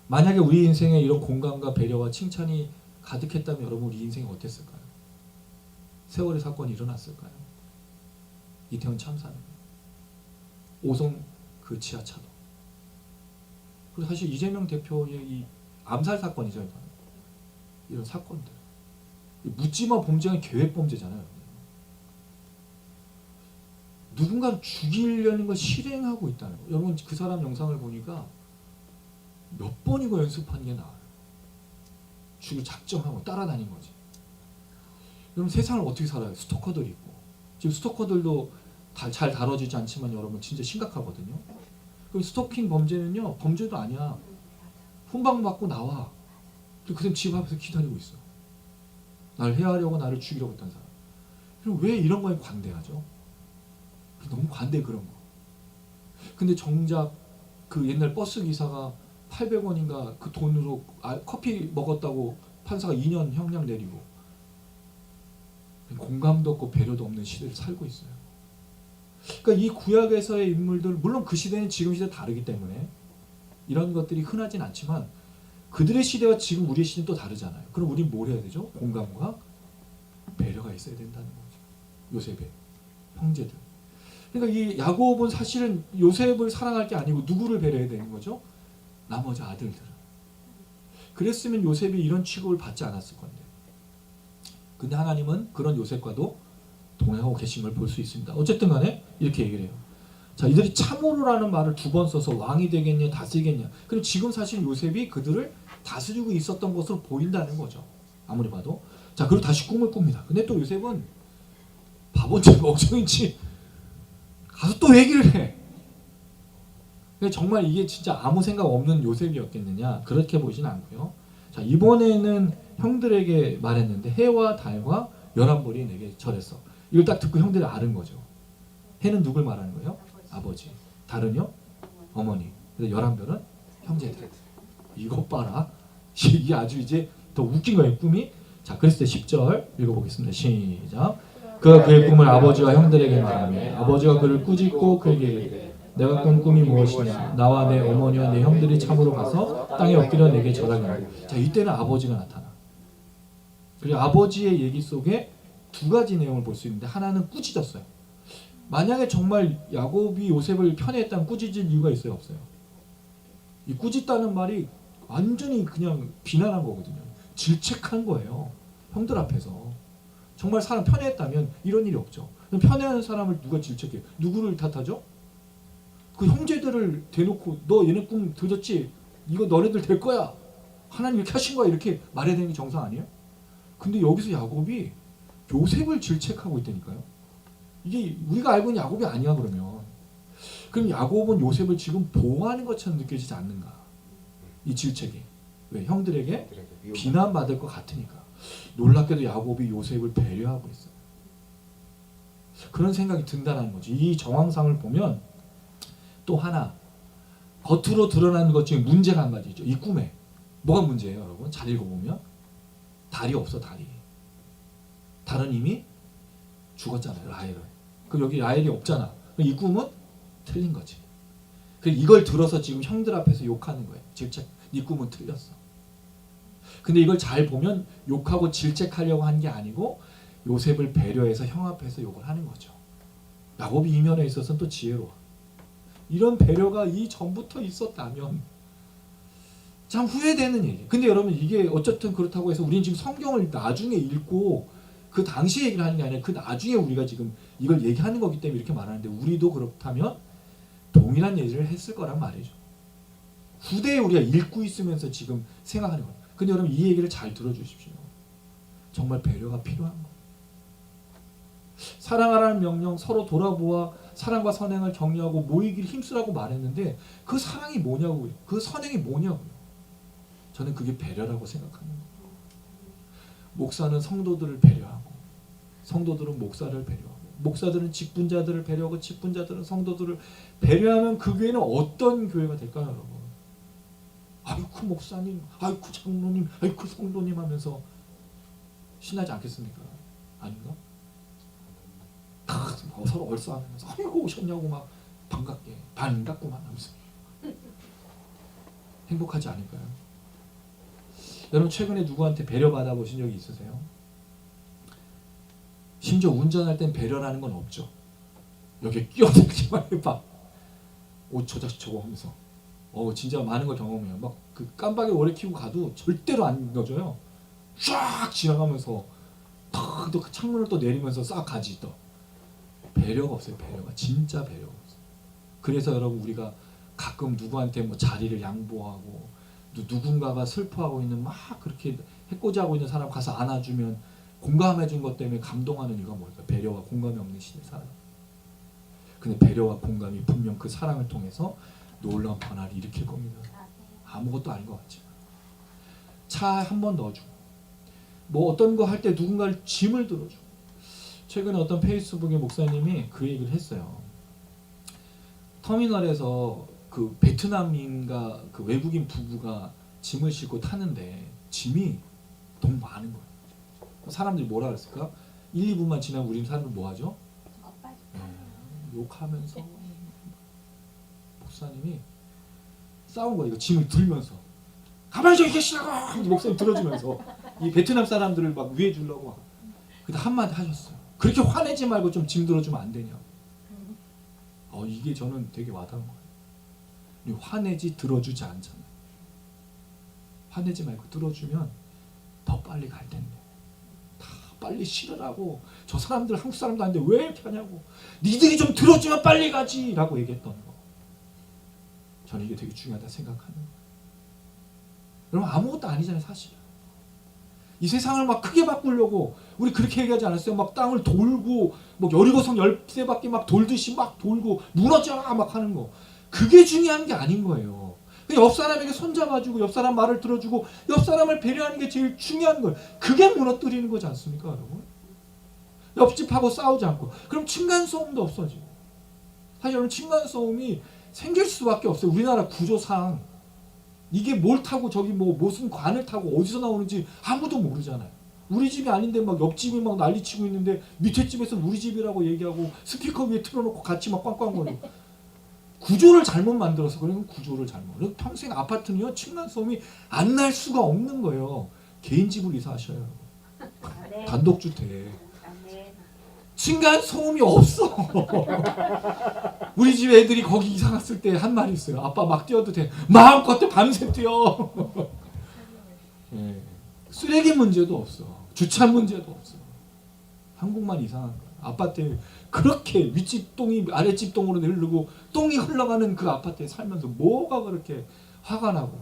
만약에 우리 인생에 이런 공감과 배려와 칭찬이 가득했다면 여러분 우리 인생이 어땠을까요? 세월의 사건이 일어났을까요? 이태원 참사는, 오송 그 지하차도, 그리고 사실 이재명 대표의 이 암살 사건이죠. 이런 사건들, 묻지마 범죄는 계획범죄잖아요. 누군가를 죽이려는 걸 실행하고 있다는 거. 여러분 그 사람 영상을 보니까 몇 번이고 연습한 게 나와요. 죽일 작정하고 따라다닌 거지. 여러분 세상을 어떻게 살아요? 스토커들이 있고, 지금 스토커들도 잘 다뤄지지 않지만 여러분 진짜 심각하거든요. 그럼 스토킹 범죄는요, 범죄도 아니야. 훈방받고 나와. 그 사람 집 앞에서 기다리고 있어. 나를 해하려고 나를 죽이려고 했던 사람. 그럼 왜 이런 거에 관대하죠? 너무 관대 그런 거. 근데 정작 그 옛날 버스 기사가 800원인가 그 돈으로 커피 먹었다고 판사가 2년 형량 내리고, 공감도 없고 배려도 없는 시대를 살고 있어요. 그러니까 이 구약에서의 인물들, 물론 그 시대는 지금 시대 다르기 때문에 이런 것들이 흔하진 않지만 그들의 시대와 지금 우리의 시대는 또 다르잖아요. 그럼 우리는 뭘 해야 되죠? 공감과 배려가 있어야 된다는 거죠. 요셉의 형제들. 그러니까 이 야곱은 사실은 요셉을 사랑할 게 아니고 누구를 배려해야 되는 거죠? 나머지 아들들을. 그랬으면 요셉이 이런 취급을 받지 않았을 건데. 근데 하나님은 그런 요셉과도 동행하고 계신 걸 볼 수 있습니다. 어쨌든 간에 이렇게 얘기를 해요. 자, 이들이 참으로라는 말을 2번 써서 왕이 되겠냐 다스리겠냐. 그리고 지금 사실 요셉이 그들을 다스리고 있었던 것으로 보인다는 거죠. 아무리 봐도. 자, 그리고 다시 꿈을 꿉니다. 근데 또 요셉은 바본지 멍청인지 가서 또 얘기를 해. 근데 정말 이게 진짜 아무 생각 없는 요셉이었겠느냐, 그렇게 보이진 않고요. 자, 이번에는 형들에게 말했는데 해와 달과 11벌이 내게 절했어. 이걸 딱 듣고 형들이 아는 거죠. 해는 누굴 말하는 거예요? 아버지. 달은요? 어머니. 그래서 11별은 형제들. 이것 봐라. 이게 아주 이제 더 웃긴 거예요, 꿈이. 자, 그랬을 때 10절 읽어보겠습니다. 시작. 그가 그의 꿈을 아버지와 형들에게 말하며 아버지가 그를 꾸짖고 그에게 이르되 내가 꾼 꿈이 무엇이냐. 나와 내 어머니와 내 형들이 참으로 가서 땅에 엎드려 내게 절하겠노라. 자, 이때는 아버지가 나타나. 그리고 아버지의 얘기 속에 두 가지 내용을 볼 수 있는데, 하나는 꾸짖었어요. 만약에 정말 야곱이 요셉을 편애했다면 꾸짖을 이유가 있어요, 없어요? 이 꾸짖다는 말이 완전히 그냥 비난한 거거든요. 질책한 거예요, 형들 앞에서. 정말 사람 편애했다면 이런 일이 없죠. 그럼 편애하는 사람을 누가 질책해요? 누구를 탓하죠? 그 형제들을 대놓고 너 얘네 꿈 들었지? 이거 너네들 될 거야. 하나님 이렇게 하신 거야. 이렇게 말해야 되는 게 정상 아니에요? 근데 여기서 야곱이 요셉을 질책하고 있다니까요. 이게 우리가 알고 있는 야곱이 아니야 그러면. 그럼 야곱은 요셉을 지금 보호하는 것처럼 느껴지지 않는가? 이 질책이. 왜? 형들에게 비난받을 것 같으니까. 놀랍게도 야곱이 요셉을 배려하고 있어요. 그런 생각이 든다는 거지. 이 정황상을 보면 또 하나 겉으로 드러나는 것 중에 문제가 한 가지 있죠. 이 꿈에 뭐가 문제예요, 여러분? 잘 읽어보면 달이 없어. 달은 이미 죽었잖아요, 라헬은. 그럼 여기 라헬이 없잖아. 그럼 이 꿈은 틀린 거지. 그래서 이걸 들어서 지금 형들 앞에서 욕하는 거예요. 질책. 네 꿈은 틀렸어. 근데 이걸 잘 보면 욕하고 질책하려고 한 게 아니고 요셉을 배려해서 형 앞에서 욕을 하는 거죠. 야곱이 이 면에 있어서는 또 지혜로워. 이런 배려가 이전부터 있었다면 참 후회되는 얘기. 근데 여러분, 이게 어쨌든 그렇다고 해서 우리는 지금 성경을 나중에 읽고 그 당시 얘기를 하는 게 아니라 그 나중에 우리가 지금 이걸 얘기하는 거기 때문에 이렇게 말하는데, 우리도 그렇다면 동일한 얘기를 했을 거란 말이죠. 후대에 우리가 읽고 있으면서 지금 생각하는 거예요. 근데 여러분, 이 얘기를 잘 들어주십시오. 정말 배려가 필요한 거예요. 사랑하라는 명령, 서로 돌아보아 사랑과 선행을 격려하고 모이기를 힘쓰라고 말했는데 그 사랑이 뭐냐고요? 그 선행이 뭐냐고요? 저는 그게 배려라고 생각하는 거예요. 목사는 성도들을 배려하고, 성도들은 목사를 배려하고, 목사들은 직분자들을 배려하고, 직분자들은 성도들을 배려하면 그 교회는 어떤 교회가 될까요, 여러분? 아이쿠 목사님, 아이쿠 장로님, 아이쿠 성도님 하면서 신나지 않겠습니까? 아닌가? 서로 얼싸하면서 아이고 오셨냐고 막 반갑구만 하면서 행복하지 않을까요? 여러분, 최근에 누구한테 배려받아 보신 적이 있으세요? 심지어 운전할 땐 배려라는 건 없죠. 여기에 끼어들기만 해봐. 저거 하면서 진짜 많은 걸 경험해요. 막 그 깜빡이 오래 켜고 가도 절대로 안 넣어줘요. 쫙 지나가면서 또 그 창문을 또 내리면서 싹 가지. 또 배려가 없어요. 배려가 진짜 배려가 없어요. 그래서 여러분, 우리가 가끔 누구한테 뭐 자리를 양보하고 누군가가 슬퍼하고 있는 막 그렇게 해코지하고 있는 사람 가서 안아주면 공감해준 것 때문에 감동하는 이유가 뭘까? 배려와 공감이 없는 시대 살아요. 근데 배려와 공감이 분명 그 사랑을 통해서 놀라운 변화를 일으킬 겁니다. 아무것도 아닌 것 같지만 차 한 번 넣어주고, 뭐 어떤 거 할 때 누군가를 짐을 들어주고. 최근에 어떤 페이스북의 목사님이 그 얘기를 했어요. 터미널에서 그 베트남인가 그 외국인 부부가 짐을 싣고 타는데 짐이 너무 많은 거예요. 사람들이 뭐라 그랬을까? 1, 2분만 지나면 우리는 사람들 뭐 하죠? 욕하면서 목사님이 싸운 거예요. 이거 짐을 들면서 가만히 좀 계시라고 목사님 들어주면서 이 베트남 사람들을 막 위해 주려고 막. 근데 한마디 하셨어요. 그렇게 화내지 말고 좀 짐 들어주면 안 되냐. 이게 저는 되게 와닿은 거예요. 화내지 들어주지 않잖아요. 화내지 말고 들어주면 더 빨리 갈 텐데. 다 빨리 싫으라고. 저 사람들 한국 사람도 아닌데 왜 이렇게 하냐고. 니들이 좀 들어주면 빨리 가지 라고 얘기했던 거. 저는 이게 되게 중요하다 생각하는 거예요. 여러분, 아무것도 아니잖아요, 사실. 이 세상을 막 크게 바꾸려고 우리 그렇게 얘기하지 않았어요? 막 땅을 돌고 뭐 여리고성 13바퀴 막 돌듯이 막 돌고 무너져라 막 하는 거. 그게 중요한 게 아닌 거예요. 옆 사람에게 손잡아주고 옆 사람 말을 들어주고 옆 사람을 배려하는 게 제일 중요한 거예요. 그게 무너뜨리는 거지 않습니까, 여러분? 옆집하고 싸우지 않고. 그럼 층간소음도 없어지고. 사실 여러분, 층간소음이 생길 수밖에 없어요. 우리나라 구조상 이게 뭘 타고 저기 뭐 무슨 관을 타고 어디서 나오는지 아무도 모르잖아요. 우리 집이 아닌데 막 옆집이 막 난리치고 있는데 밑에 집에서 우리 집이라고 얘기하고 스피커 위에 틀어놓고 같이 막 꽝꽝거리고. 구조를 잘못 만들어서 그러면 구조를 잘못. 평생 아파트는요 층간소음이 안 날 수가 없는 거예요. 개인 집을 이사하셔요. 네. 단독주택. 네. 층간 소음이 없어. 우리 집 애들이 거기 이사 갔을 때 한 말이 있어요. 아빠 막 뛰어도 돼. 마음껏 밤새 뛰어. 예. 쓰레기 문제도 없어. 주차 문제도 없어. 한국만 이상한 거야. 아파트에 그렇게 윗집 똥이 아랫집 똥으로 흐르고 똥이 흘러가는 그 아파트에 살면서 뭐가 그렇게 화가 나고.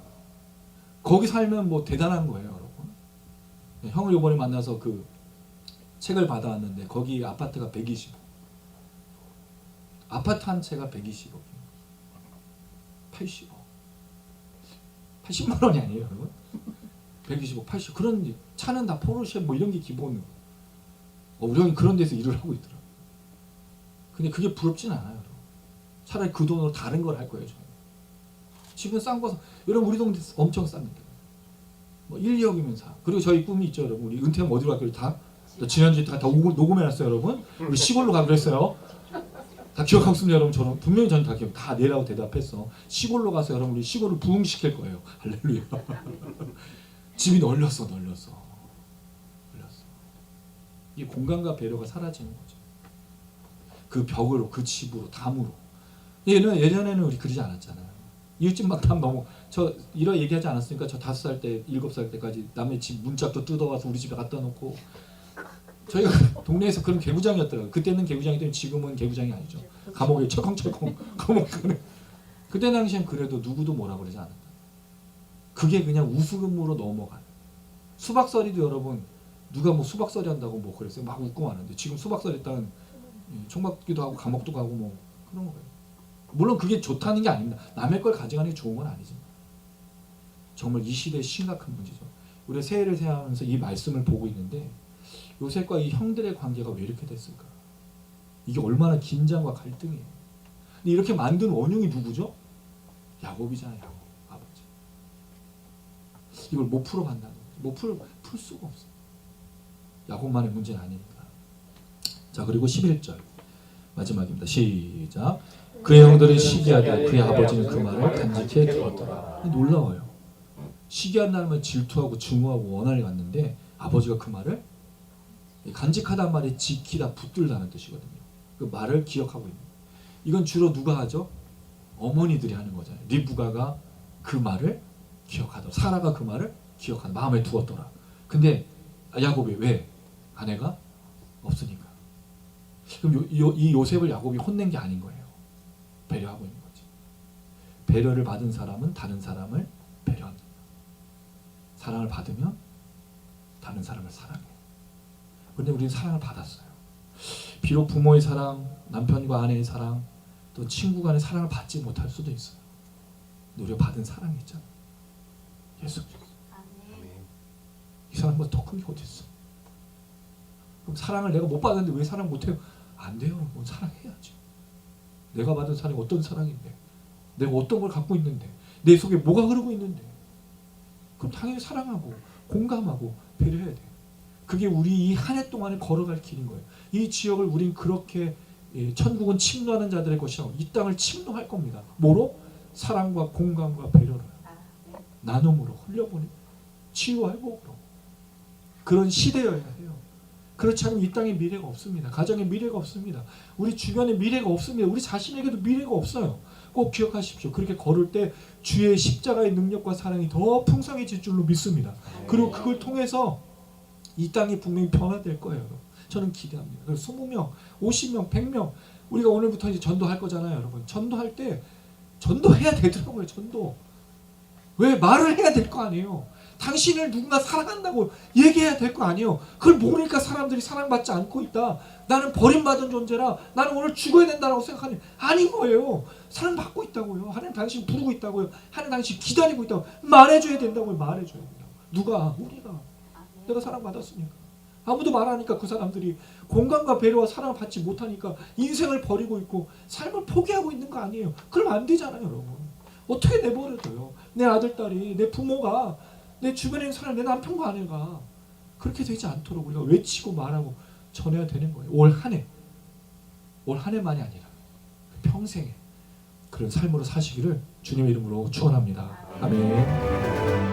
거기 살면 뭐 대단한 거예요, 여러분. 예, 형을 이번에 만나서 그 책을 받아왔는데 거기 아파트가 120억. 아파트 한 채가 120억. 80억. 80만 원이 아니에요, 여러분. 120억, 80억. 그런 차는 다 포르쉐 뭐 이런 게 기본. 우리 형이 그런 데서 일을 하고 있더라. 근데 그게 부럽진 않아요, 여러분. 차라리 그 돈으로 다른 걸 할 거예요, 저는. 집은 싼 거, 여러분 우리 동네 엄청 쌉니다. 뭐 1, 2억이면 사. 그리고 저희 꿈이 있죠, 여러분. 우리 은퇴하면 어디로 갈까요? 다 지난주에 다 녹음해놨어요, 여러분. 우리 시골로 가기로 했어요. 다 기억하고 있습니다, 여러분. 저는 분명히 저는 다 기억. 다 내라고 대답했어. 시골로 가서 여러분 우리 시골을 부흥시킬 거예요. 할렐루야. 집이 널렸어. 이 공간과 배려가 사라지는 거죠. 그 벽으로, 그 집으로, 담으로. 예전에는 우리 그러지 않았잖아요. 이웃집 막 담 너무 저 이런 얘기하지 않았으니까 저 5살 때, 7살 때까지 남의 집 문짝도 뜯어와서 우리 집에 갖다 놓고 저희가 동네에서 그런 개구장이었더라고요. 그때는 개구장이더니 지금은 개구장이 아니죠. 감옥에 철컹철컹 감옥 가는. 그때 당시엔 그래도 누구도 뭐라 그러지 않았다. 그게 그냥 우스금으로 넘어가요. 수박서리도 여러분 누가 뭐 수박서리 한다고 뭐 그랬어요. 막 웃고 하는데 지금 수박서리 일단 총맞기도 하고 감옥도 가고 뭐 그런 거예요. 물론 그게 좋다는 게 아닙니다. 남의 걸 가져가는 게 좋은 건 아니지만 정말 이 시대의 심각한 문제죠. 우리가 새해를 새하면서 이 말씀을 보고 있는데 요셉과 이 형들의 관계가 왜 이렇게 됐을까? 이게 얼마나 긴장과 갈등이에요. 근데 이렇게 만든 원흉이 누구죠? 야곱이잖아요. 야곱, 아버지. 이걸 못 풀어간다는 거죠. 풀 수가 없어요. 야곱만의 문제는 아니니까. 자, 그리고 11절 마지막입니다. 시작. 그의 형들이 시기하되 그의 아버지는 그 말을 간직해 두었더라. 놀라워요. 시기한다는 말 질투하고 증오하고 원한을 갖는데 아버지가 그 말을 간직하다는 말이 지키다, 붙들다는 뜻이거든요. 그 말을 기억하고 있는. 이건 주로 누가 하죠? 어머니들이 하는 거잖아요. 리브가가 그 말을 기억하더라. 사라가 그 말을 기억하다. 마음에 두었더라. 근데 야곱이 왜? 아내가 없으니까. 그럼 이 요셉을 야곱이 혼낸 게 아닌 거예요. 배려하고 있는 거지. 배려를 받은 사람은 다른 사람을 배려합니다. 사랑을 받으면 다른 사람을 사랑해요. 그런데 우리는 사랑을 받았어요. 비록 부모의 사랑, 남편과 아내의 사랑, 또 친구 간의 사랑을 받지 못할 수도 있어요. 근데 우리가 받은 사랑이 있잖아요. 예수 그리스도. 이 사랑보다 더 큰 게 어디 있어? 그럼 사랑을 내가 못 받았는데 왜 사랑 못해요? 안 돼요. 여러분. 사랑해야지. 내가 받은 사랑이 어떤 사랑인데, 내가 어떤 걸 갖고 있는데, 내 속에 뭐가 흐르고 있는데, 그럼 당연히 사랑하고 공감하고 배려해야 돼요. 그게 우리 이 한 해 동안에 걸어갈 길인 거예요. 이 지역을 우린 그렇게 천국은 침노하는 자들의 것이라고 이 땅을 침노할 겁니다. 뭐로? 사랑과 공감과 배려로, 나눔으로, 흘려보내, 치유와 회복으로. 그런 시대여야 해요. 그렇지 않으면 이 땅에 미래가 없습니다. 가정에 미래가 없습니다. 우리 주변에 미래가 없습니다. 우리 자신에게도 미래가 없어요. 꼭 기억하십시오. 그렇게 걸을 때 주의 십자가의 능력과 사랑이 더 풍성해질 줄로 믿습니다. 그리고 그걸 통해서 이 땅이 분명히 변화될 거예요. 저는 기대합니다. 그래서 20명, 50명, 100명 우리가 오늘부터 이제 전도할 거잖아요, 여러분. 전도할 때 전도해야 되더라고요. 전도. 왜? 말을 해야 될 거 아니에요. 당신을 누군가 사랑한다고 얘기해야 될 거 아니에요. 그걸 모르니까 사람들이 사랑받지 않고 있다. 나는 버림받은 존재라 나는 오늘 죽어야 된다고 생각하는 아닌 거예요. 사랑받고 있다고요. 하나님 당신 부르고 있다고요. 하나님 당신 기다리고 있다고 말해줘야 된다고요. 말해줘야 된다고. 누가? 우리가. 내가 사랑받았으니까. 아무도 말하니까 그 사람들이 공감과 배려와 사랑을 받지 못하니까 인생을 버리고 있고 삶을 포기하고 있는 거 아니에요. 그럼 안 되잖아요, 여러분. 어떻게 내버려둬요? 내 아들, 딸이, 내 부모가, 내 주변에 있는 사람, 내 남편과 아내가 그렇게 되지 않도록 우리가 외치고 말하고 전해야 되는 거예요. 올 한 해만이 아니라 평생에 그런 삶으로 사시기를 주님의 이름으로 축원합니다. 아멘.